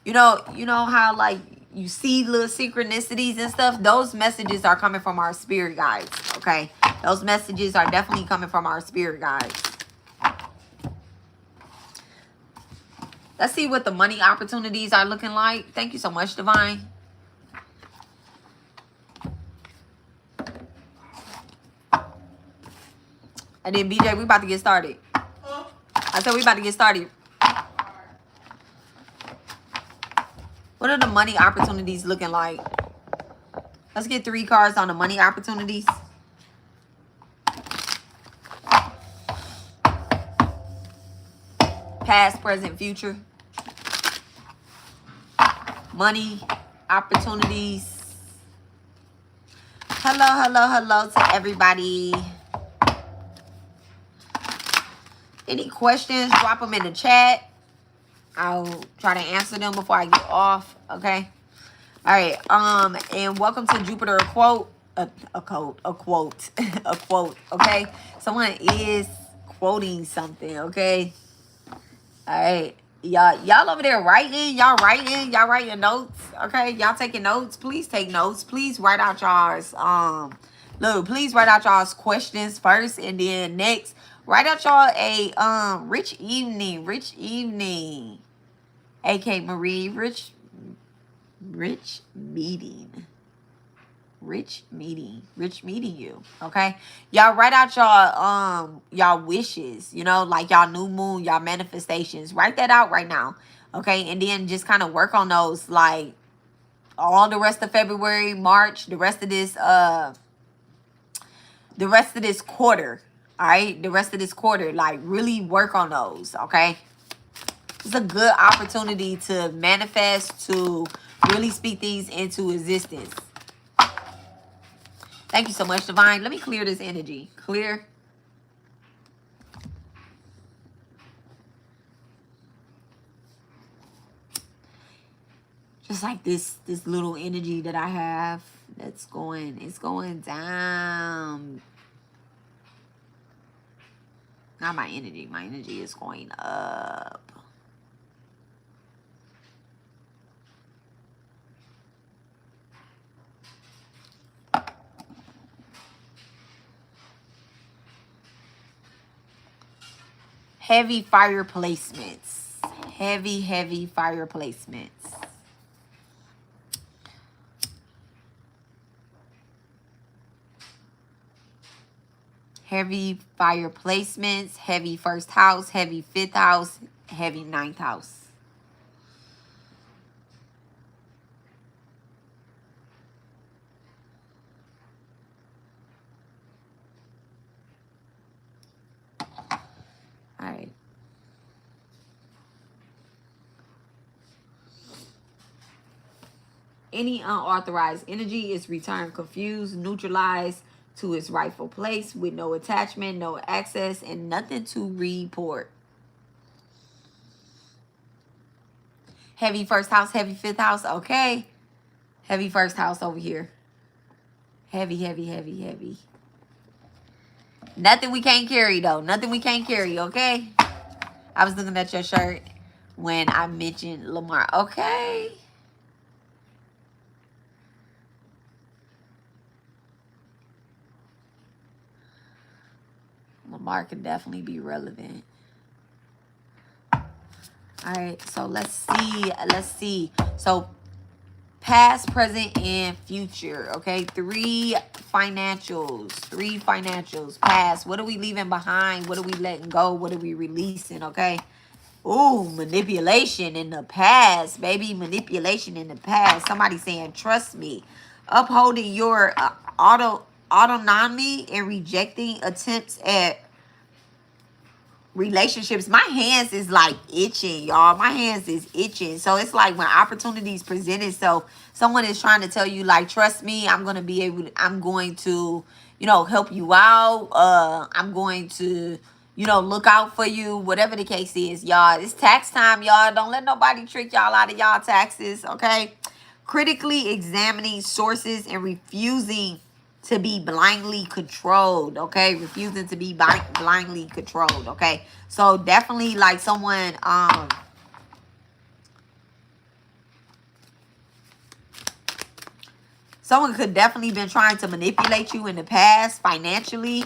you know how like you see little synchronicities and stuff? Those messages are coming from our spirit guides, okay? Those messages are definitely coming from our spirit guides. Let's see what the money opportunities are looking like. Thank you so much, Divine. And then BJ, we about to get started. I said we about to get started. What are the money opportunities looking like? Let's get 3 cards on the money opportunities. Past, present, future. Money, opportunities. Hello, hello, hello to everybody. Any questions, drop them in the chat. I'll try to answer them before I get off, okay? All right, and welcome to Jupiter Quote. A quote, a quote, okay? Someone is quoting something, okay? All right. Y'all over there writing, y'all writing notes, okay? Y'all taking notes, please take notes. Please write out y'all's, look, please write out y'all's questions first, and then next, write out y'all a, rich evening, AK Marie, rich meeting. Rich meeting you, okay? Y'all write out y'all wishes, you know, like y'all new moon, y'all manifestations. Write that out right now, okay? And then just kind of work on those, like, all the rest of February, March, the rest of this quarter, all right? The rest of this quarter, like, really work on those, okay? It's a good opportunity to manifest, to really speak things into existence. Thank you so much, Divine. Let me clear this energy. Clear. Just like this little energy that I have that's going, it's going down. Not my energy. My energy is going up. Heavy fire placements. Heavy fire placements. Heavy fire placements. Heavy first house. Heavy fifth house. Heavy ninth house. All right. Any unauthorized energy is returned confused, neutralized to its rightful place with no attachment, no access, and nothing to report. Heavy first house, heavy fifth house. Okay. Heavy first house over here. Heavy. Nothing we can't carry, though. Nothing we can't carry, okay? I was looking at your shirt when I mentioned Lamar. Okay. Lamar could definitely be relevant. All right, so let's see. So past, present, and future, okay? Three financials. Past, what are we leaving behind? What are we letting go? What are we releasing, okay? Ooh, manipulation in the past, baby. Manipulation in the past. Somebody saying, trust me. Upholding your autonomy and rejecting attempts at relationships. My hands is like itching, y'all. My hands is itching. So it's like when opportunities present itself, someone is trying to tell you, like, trust me, I'm going to, you know, help you out. I'm going to, you know, look out for you, whatever the case is, y'all. It's tax time, y'all. Don't let nobody trick y'all out of y'all taxes, okay? Critically examining sources and refusing to be blindly controlled, okay? Refusing to be blindly controlled, okay? So definitely, like, someone could definitely been trying to manipulate you in the past financially.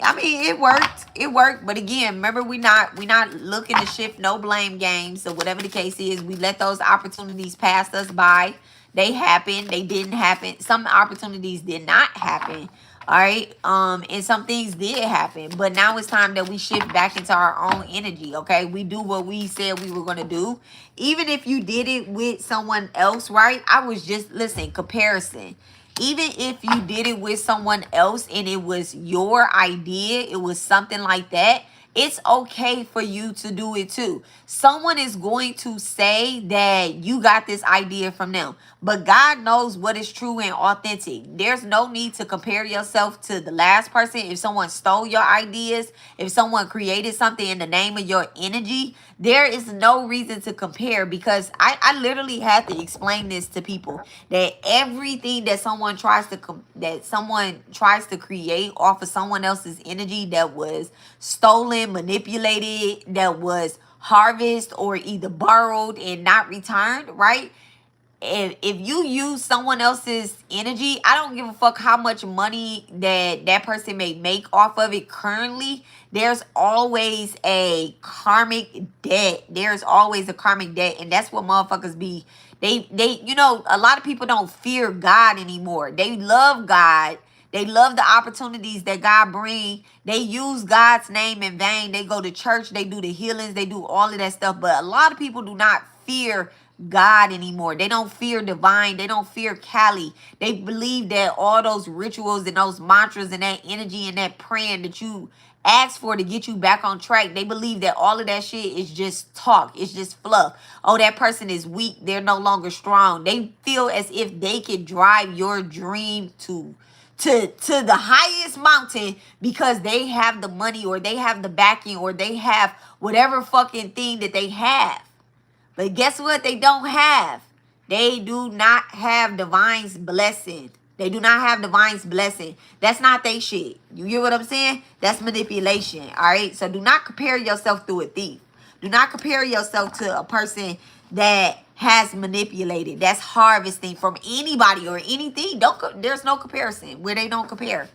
I mean, it worked, but again, remember, we not looking to shift no blame games. So whatever the case is, we let those opportunities pass us by. They happened, they didn't happen. Some opportunities did not happen. All right. And some things did happen, but now it's time that we shift back into our own energy. Okay. We do what we said we were going to do. Even if you did it with someone else, right? I was just, listen, comparison. Even if you did it with someone else and it was your idea, it was something like that, it's okay for you to do it too. Someone is going to say that you got this idea from them, but God knows what is true and authentic. There's no need to compare yourself to the last person. If someone stole your ideas, if someone created something in the name of your energy, there is no reason to compare, because I literally had to explain this to people, that everything that someone tries to create off of someone else's energy that was stolen, manipulated, that was harvested or either borrowed and not returned, right? If you use someone else's energy, I don't give a fuck how much money that person may make off of it currently. There's always a karmic debt. There's always a karmic debt, and that's what motherfuckers be. They a lot of people don't fear God anymore. They love God. They love the opportunities that God bring. They use God's name in vain. They go to church. They do the healings. They do all of that stuff. But a lot of people do not fear God anymore. They don't fear divine. They don't fear Kali. They believe that all those rituals and those mantras and that energy and that praying that you ask for to get you back on track, they believe that all of that shit is just talk. It's just fluff. Oh, that person is weak. They're no longer strong. They feel as if they could drive your dream to the highest mountain because they have the money or they have the backing or they have whatever fucking thing that they have. But guess what? They don't have. They do not have divine's blessing. They do not have divine's blessing. That's not they shit. You hear what I'm saying? That's manipulation. All right. So do not compare yourself to a thief. Do not compare yourself to a person that has manipulated. That's harvesting from anybody or anything. There's no comparison where they don't compare.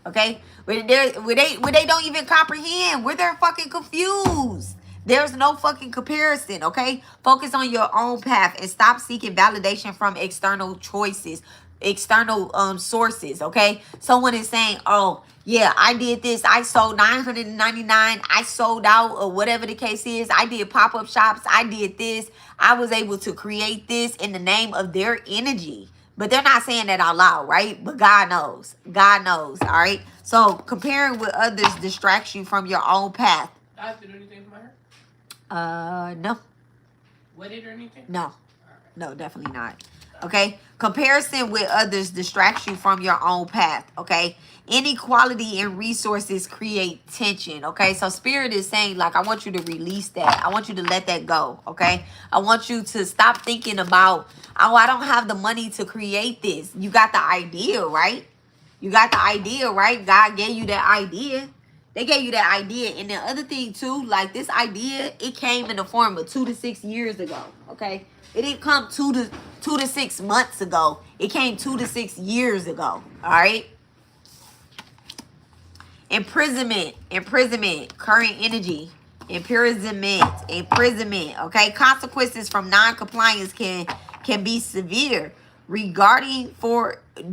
Okay? Where they don't even comprehend. Where they're fucking confused. There's no fucking comparison, okay? Focus on your own path and stop seeking validation from external choices, external sources, okay? Someone is saying, oh, yeah, I did this. I sold 999. I sold out, or whatever the case is. I did pop-up shops. I did this. I was able to create this in the name of their energy. But they're not saying that out loud, right? But God knows. God knows, all right? So comparing with others distracts you from your own path. I have to do anything for my hair? No. Wedded or anything? No. Right. No, definitely not. Okay? Comparison with others distracts you from your own path. Okay? Inequality in resources create tension. Okay? So Spirit is saying, like, I want you to release that. I want you to let that go. Okay? I want you to stop thinking about, oh, I don't have the money to create this. You got the idea, right? You got the idea, right? God gave you that idea. They gave you that idea. And the other thing too, like this idea, it came in the form of 2 to 6 years ago. Okay. It didn't come 2 to 6 months ago. It came 2 to 6 years ago. All right. Imprisonment, current energy, imprisonment. Okay. Consequences from non-compliance can be severe.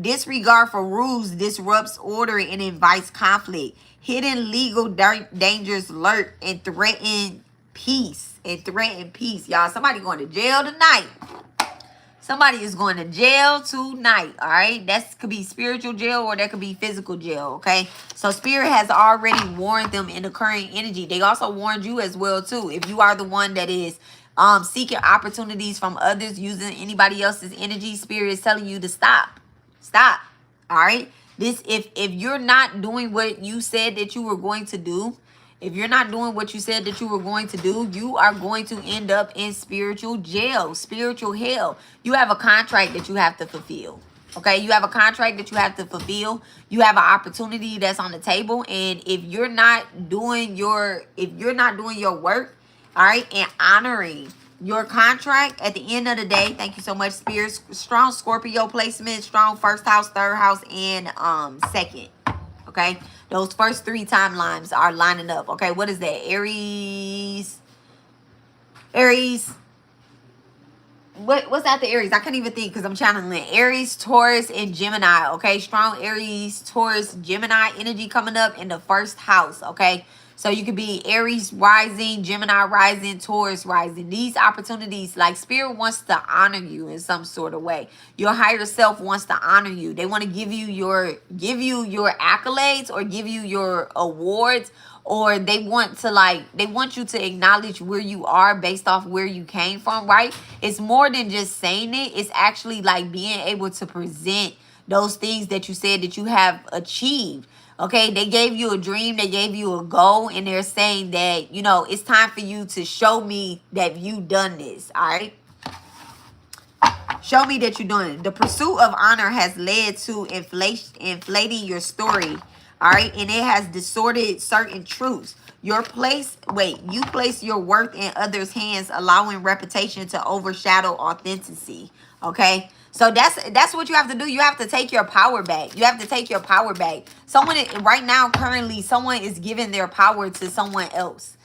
Disregard for rules disrupts order and invites conflict. Hidden legal dangers lurk and threaten peace. Y'all. Somebody going to jail tonight. Somebody is going to jail tonight. All right. That could be spiritual jail or that could be physical jail. Okay. So Spirit has already warned them in the current energy. They also warned you as well too. If you are the one that is seeking opportunities from others, using anybody else's energy, Spirit is telling you to stop. All right. If you're not doing what you said that you were going to do, you are going to end up in spiritual jail, spiritual hell. You have a contract that you have to fulfill. Okay, you have a contract that you have to fulfill. You have an opportunity that's on the table, and if you're not doing your work, all right, and honoring your contract at the end of the day, thank you so much, Spirit. Strong Scorpio placement, strong first house, third house, and second. Okay, those first 3 timelines are lining up. Okay, what is that? Aries. What's after Aries? I can't even think because I'm channeling Aries, Taurus, and Gemini. Okay, strong Aries, Taurus, Gemini energy coming up in the first house. Okay. So you could be Aries rising, Gemini rising, Taurus rising. These opportunities, like Spirit wants to honor you in some sort of way. Your higher self wants to honor you. They want to give you your accolades or give you your awards or they want to like, they want you to acknowledge where you are based off where you came from, right? It's more than just saying it. It's actually like being able to present those things that you said that you have achieved. Okay, they gave you a dream, they gave you a goal, and they're saying that, you know, it's time for you to show me that you done this. All right, show me that you're doing it. The pursuit of honor has led to inflating your story. All right. And it has distorted certain truths. You place your worth in others' hands, allowing reputation to overshadow authenticity. Okay. So that's what you have to do. You have to take your power back. You have to take your power back. Right now, currently, someone is giving their power to someone else.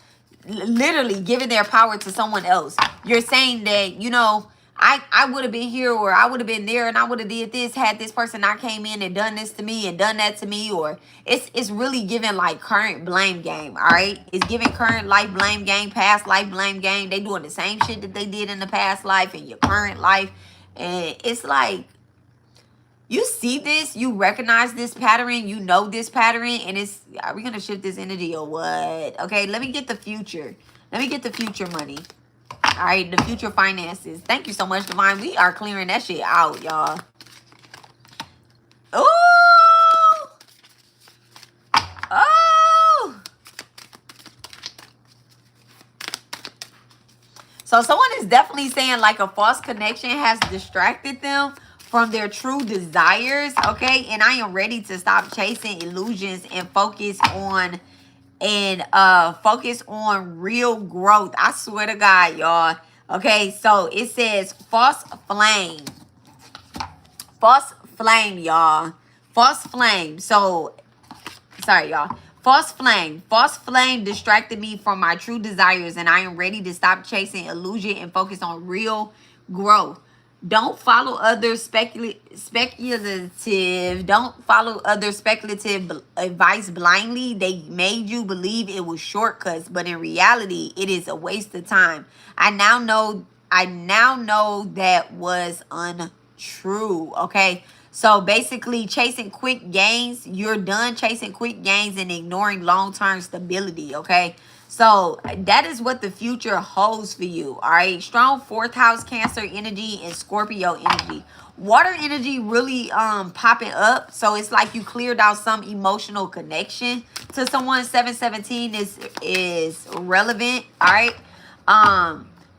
Literally giving their power to someone else. You're saying that, you know, I would have been here, or I would have been there, and I would have did this had this person not came in and done this to me and done that to me. Or it's really giving like current blame game. All right, it's giving current life blame game, past life blame game. They doing the same shit that they did in the past life in your current life. And it's like, you see this, you recognize this pattern, you know this pattern, and it's, are we gonna shift this energy or what? Okay, let me get the future. Let me get the future money. All right, the future finances. Thank you so much, Divine. We are clearing that shit out, y'all. Oh! Oh! So someone is definitely saying like a false connection has distracted them from their true desires, okay? And I am ready to stop chasing illusions and focus on real growth. I swear to God, y'all. Okay, so it says false flame, y'all. False flame. So sorry, y'all. False flame distracted me from my true desires, and I am ready to stop chasing illusion and focus on real growth. Don't follow other speculative. Don't follow other speculative advice blindly. They made you believe it was shortcuts, but in reality, it is a waste of time. I now know that was untrue. Okay. So basically, chasing quick gains, you're done chasing quick gains and ignoring long-term stability, okay? So that is what the future holds for you, all right? Strong fourth house Cancer energy and Scorpio energy. Water energy really popping up. So it's like you cleared out some emotional connection to someone. 717 is relevant, all right?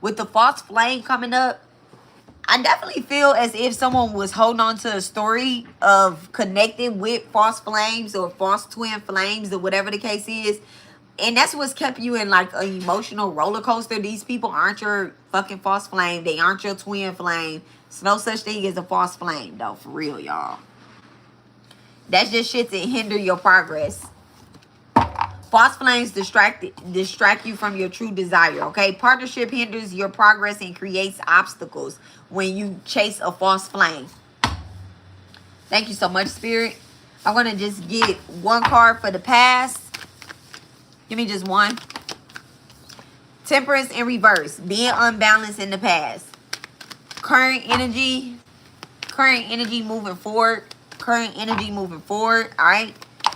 With the false flame coming up, I definitely feel as if someone was holding on to a story of connecting with false flames or false twin flames or whatever the case is. And that's what's kept you in like an emotional roller coaster. These people aren't your fucking false flame. They aren't your twin flame. There's no such thing as a false flame, though, for real, y'all. That's just shit to hinder your progress. False flames distract you from your true desire, okay? Partnership hinders your progress and creates obstacles when you chase a false flame. Thank you so much, Spirit. I'm going to just get one card for the past. Give me just one. Temperance in reverse. Being unbalanced in the past. Current energy moving forward. Current energy moving forward, all right?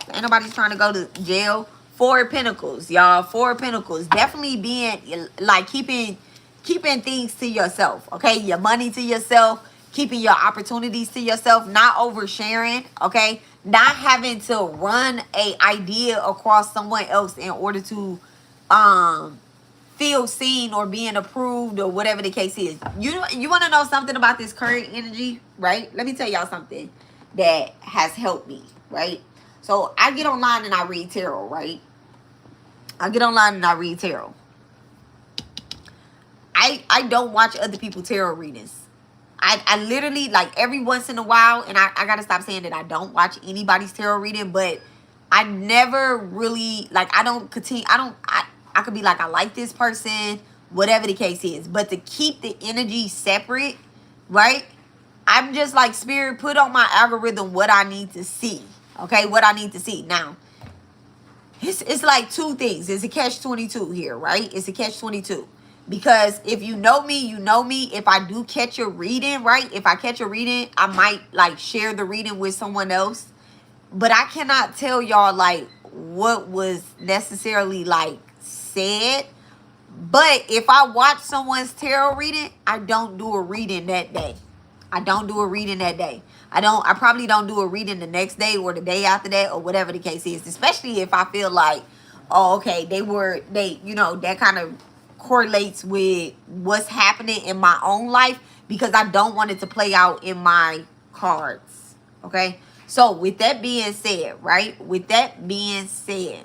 So ain't nobody's trying to go to jail. Four of Pentacles, y'all. Four of Pentacles. Definitely being like keeping things to yourself, okay? Your money to yourself, keeping your opportunities to yourself, not oversharing, okay? Not having to run a idea across someone else in order to feel seen or being approved or whatever the case is. You want to know something about this current energy, right? Let me tell y'all something that has helped me, right? So I get online and I read tarot, right? I get online and I read tarot. I don't watch other people's tarot readings. I literally, like, every once in a while, and I got to stop saying that I don't watch anybody's tarot reading, but I never really, like, I could be like, I like this person, whatever the case is. But to keep the energy separate, right? I'm just like, Spirit, put on my algorithm what I need to see. Okay, what I need to see. Now, it's like two things. It's a catch-22 here, right? It's a catch-22. Because if you know me, you know me. If I do catch a reading, right? If I catch a reading, I might like share the reading with someone else. But I cannot tell y'all like what was necessarily like said. But if I watch someone's tarot reading, I don't do a reading that day. I don't do a reading that day. I probably don't do a reading the next day or the day after that or whatever the case is. Especially if I feel like, oh, okay, that kind of correlates with what's happening in my own life, because I don't want it to play out in my cards. Okay. So with that being said, right? With that being said,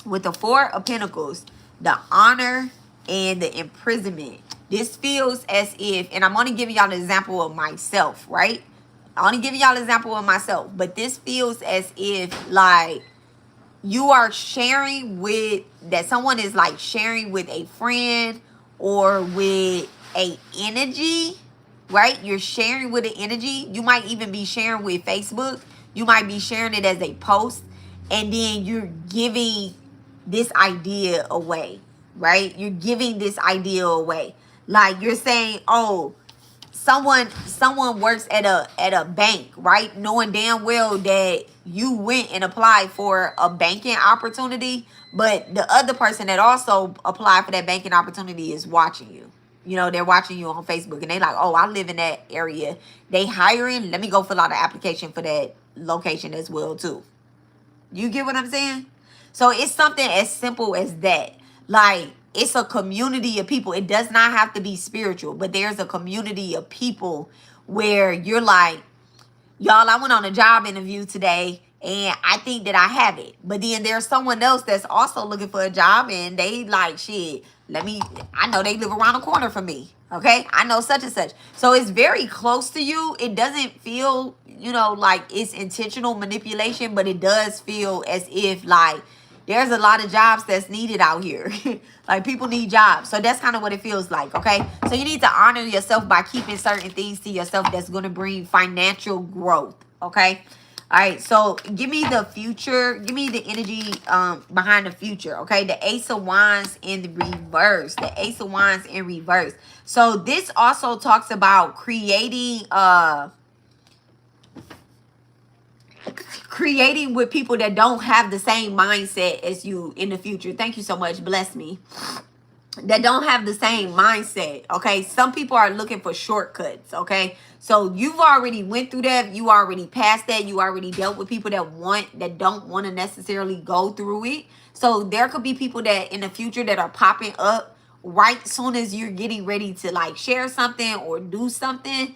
with the Four of Pentacles, the honor and the imprisonment, this feels as if, and I'm only giving y'all an example of myself, right? I'm only giving y'all an example of myself, but this feels as if like you are sharing with, that someone is like sharing with a friend or with a energy, right? You're sharing with an energy. You might even be sharing with Facebook. You might be sharing it as a post, and then you're giving this idea away, right? You're giving this idea away. Like you're saying, oh, someone works at a bank, right? Knowing damn well that you went and applied for a banking opportunity, but the other person that also applied for that banking opportunity is watching you. You know, they're watching you on Facebook and they like, oh, I live in that area. They hiring. Let me go fill out an application for that location as well too. You get what I'm saying? So it's something as simple as that. Like, it's a community of people. It does not have to be spiritual, but there's a community of people where you're like, y'all, I went on a job interview today and I think that I have it. But then there's someone else that's also looking for a job and they like, shit, I know they live around the corner from me. Okay, I know such and such. So it's very close to you. It doesn't feel, like it's intentional manipulation, but it does feel as if like there's a lot of jobs that's needed out here. Like people need jobs. So that's kind of what it feels like. Okay, so you need to honor yourself by keeping certain things to yourself that's going to bring financial growth. Okay. All right, so give me the future. Give me the energy behind the future, okay? The Ace of Wands in the reverse. The Ace of Wands in reverse. So this also talks about creating with people that don't have the same mindset as you in the future. Thank you so much. Bless me. That don't have the same mindset, okay? Some people are looking for shortcuts, okay? So you've already went through that. You already passed that. You already dealt with people that don't want to necessarily go through it. So there could be people that in the future that are popping up right soon as you're getting ready to like share something or do something.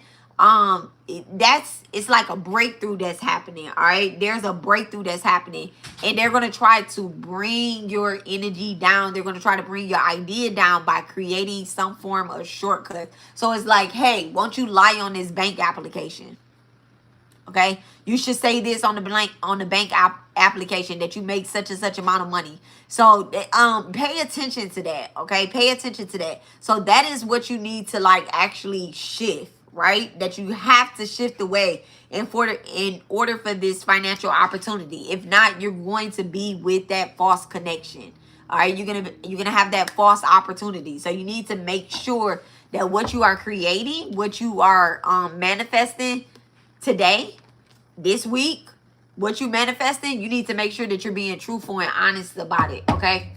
It's like a breakthrough that's happening. All right, there's a breakthrough that's happening, and they're going to try to bring your energy down. They're going to try to bring your idea down by creating some form of shortcut. So it's like, hey, won't you lie on this bank application? Okay, you should say this on the bank application that you make such and such amount of money. So pay attention to that. Okay, pay attention to that. So that is what you need to like actually shift, right? That you have to shift away in order for this financial opportunity. If not, you're going to be with that false connection. All right, you're gonna have that false opportunity. So you need to make sure that what you are creating, what you are manifesting today, this week, what you manifesting, you need to make sure that you're being truthful and honest about it. Okay.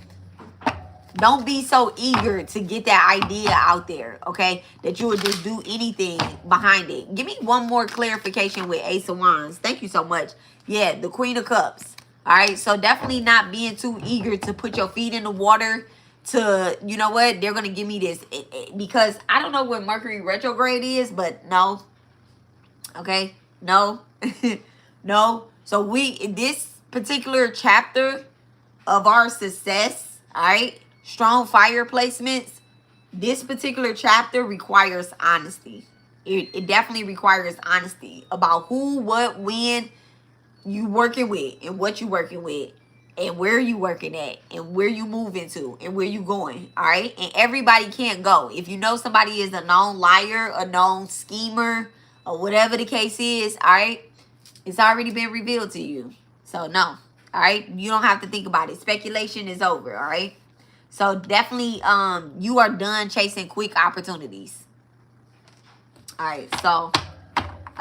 Don't be so eager to get that idea out there, okay, that you would just do anything behind it. Give me one more clarification with Ace of Wands. Thank you so much. Yeah, the Queen of Cups. All right, so definitely not being too eager to put your feet in the water to, you know what, they're going to give me this. Because I don't know what Mercury retrograde is, but no. Okay, no. No. So this particular chapter of our success, all right, strong fire placements, this particular chapter requires honesty. It definitely requires honesty about who, what, when you working with and what you working with and where you working at and where you moving to and where you going. All right. And everybody can't go. If you know somebody is a known liar, a known schemer, or whatever the case is, all right, it's already been revealed to you. So no. All right. You don't have to think about it. Speculation is over. All right. So definitely you are done chasing quick opportunities. All right. So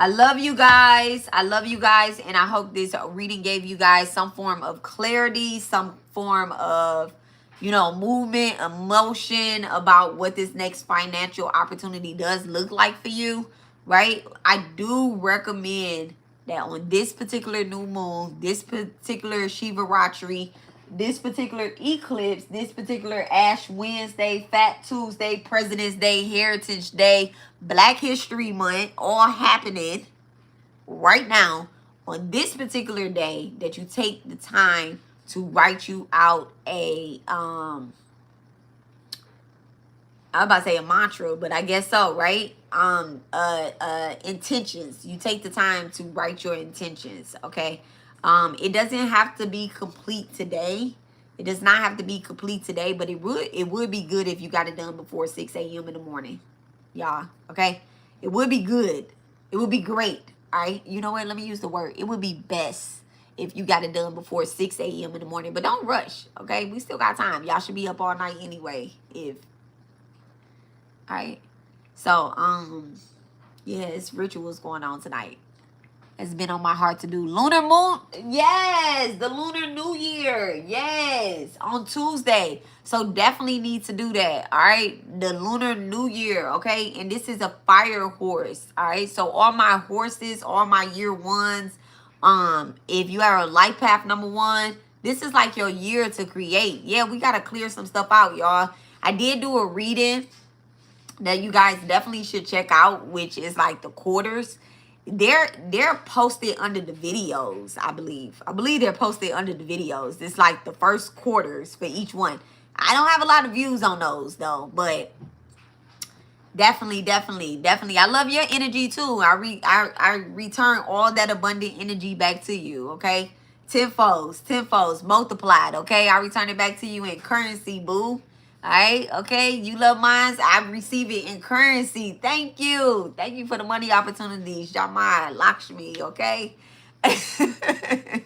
I love you guys. I love you guys. And I hope this reading gave you guys some form of clarity, some form of, you know, movement, emotion about what this next financial opportunity does look like for you, right? I do recommend that on this particular new moon, this particular Shiva Ratri, this particular eclipse, this particular Ash Wednesday, Fat Tuesday, President's Day, Heritage Day, Black History Month, all happening right now on this particular day, that you take the time to write you out a I'm about to say a mantra, but I guess so, right? Intentions. You take the time to write your intentions, okay? It doesn't have to be complete today. It does not have to be complete today, but it would be good if you got it done before 6 a.m. in the morning, y'all, okay? It would be good. It would be great, all right? You know what? Let me use the word. It would be best if you got it done before 6 a.m. in the morning, but don't rush, okay? We still got time. Y'all should be up all night anyway, if, all right? So, yeah, it's rituals going on tonight. It's been on my heart to do. Lunar moon, yes, the Lunar New Year, yes, on Tuesday. So definitely need to do that, all right? The Lunar New Year, okay? And this is a fire horse, all right? So all my horses, all my year ones, if you are a life path number 1, this is like your year to create. Yeah, we got to clear some stuff out, y'all. I did do a reading that you guys definitely should check out, which is like the quarters. They're posted under the videos, I believe. I believe they're posted under the videos. It's like the first quarters for each one. I don't have a lot of views on those though, but definitely. I love your energy too. I return all that abundant energy back to you, okay? Tenfolds, multiplied, okay? I return it back to you in currency, boo. All right, okay, you love mine. I receive it in currency. Thank you for the money opportunities, Jamai, Lakshmi. Okay, I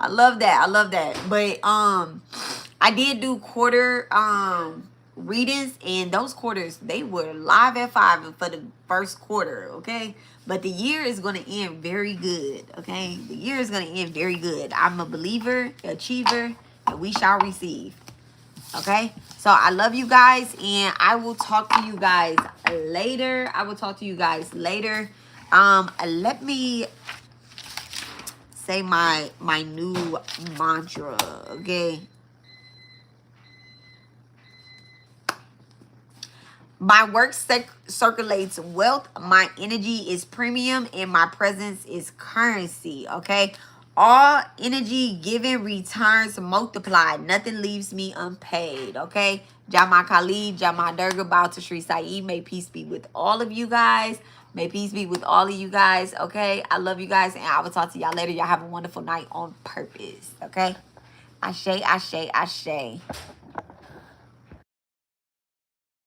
love that. But I did do quarter readings, and those quarters, they were live at 5 for the first quarter. Okay, but the year is going to end very good. Okay, the year is going to end very good. I'm a believer, achiever, and we shall receive. Okay, so I love you guys, and I will talk to you guys later. Let me say my new mantra, okay? My work circulates wealth. My energy is premium, and my presence is currency, okay? All energy given returns multiplied. Nothing leaves me unpaid, okay? Jama Khalid, Jama Durga, bow to Sri Saeed. May peace be with all of you guys. May peace be with all of you guys, okay? I love you guys, and I will talk to y'all later. Y'all have a wonderful night on purpose, okay? Ashe, ashe, ashe.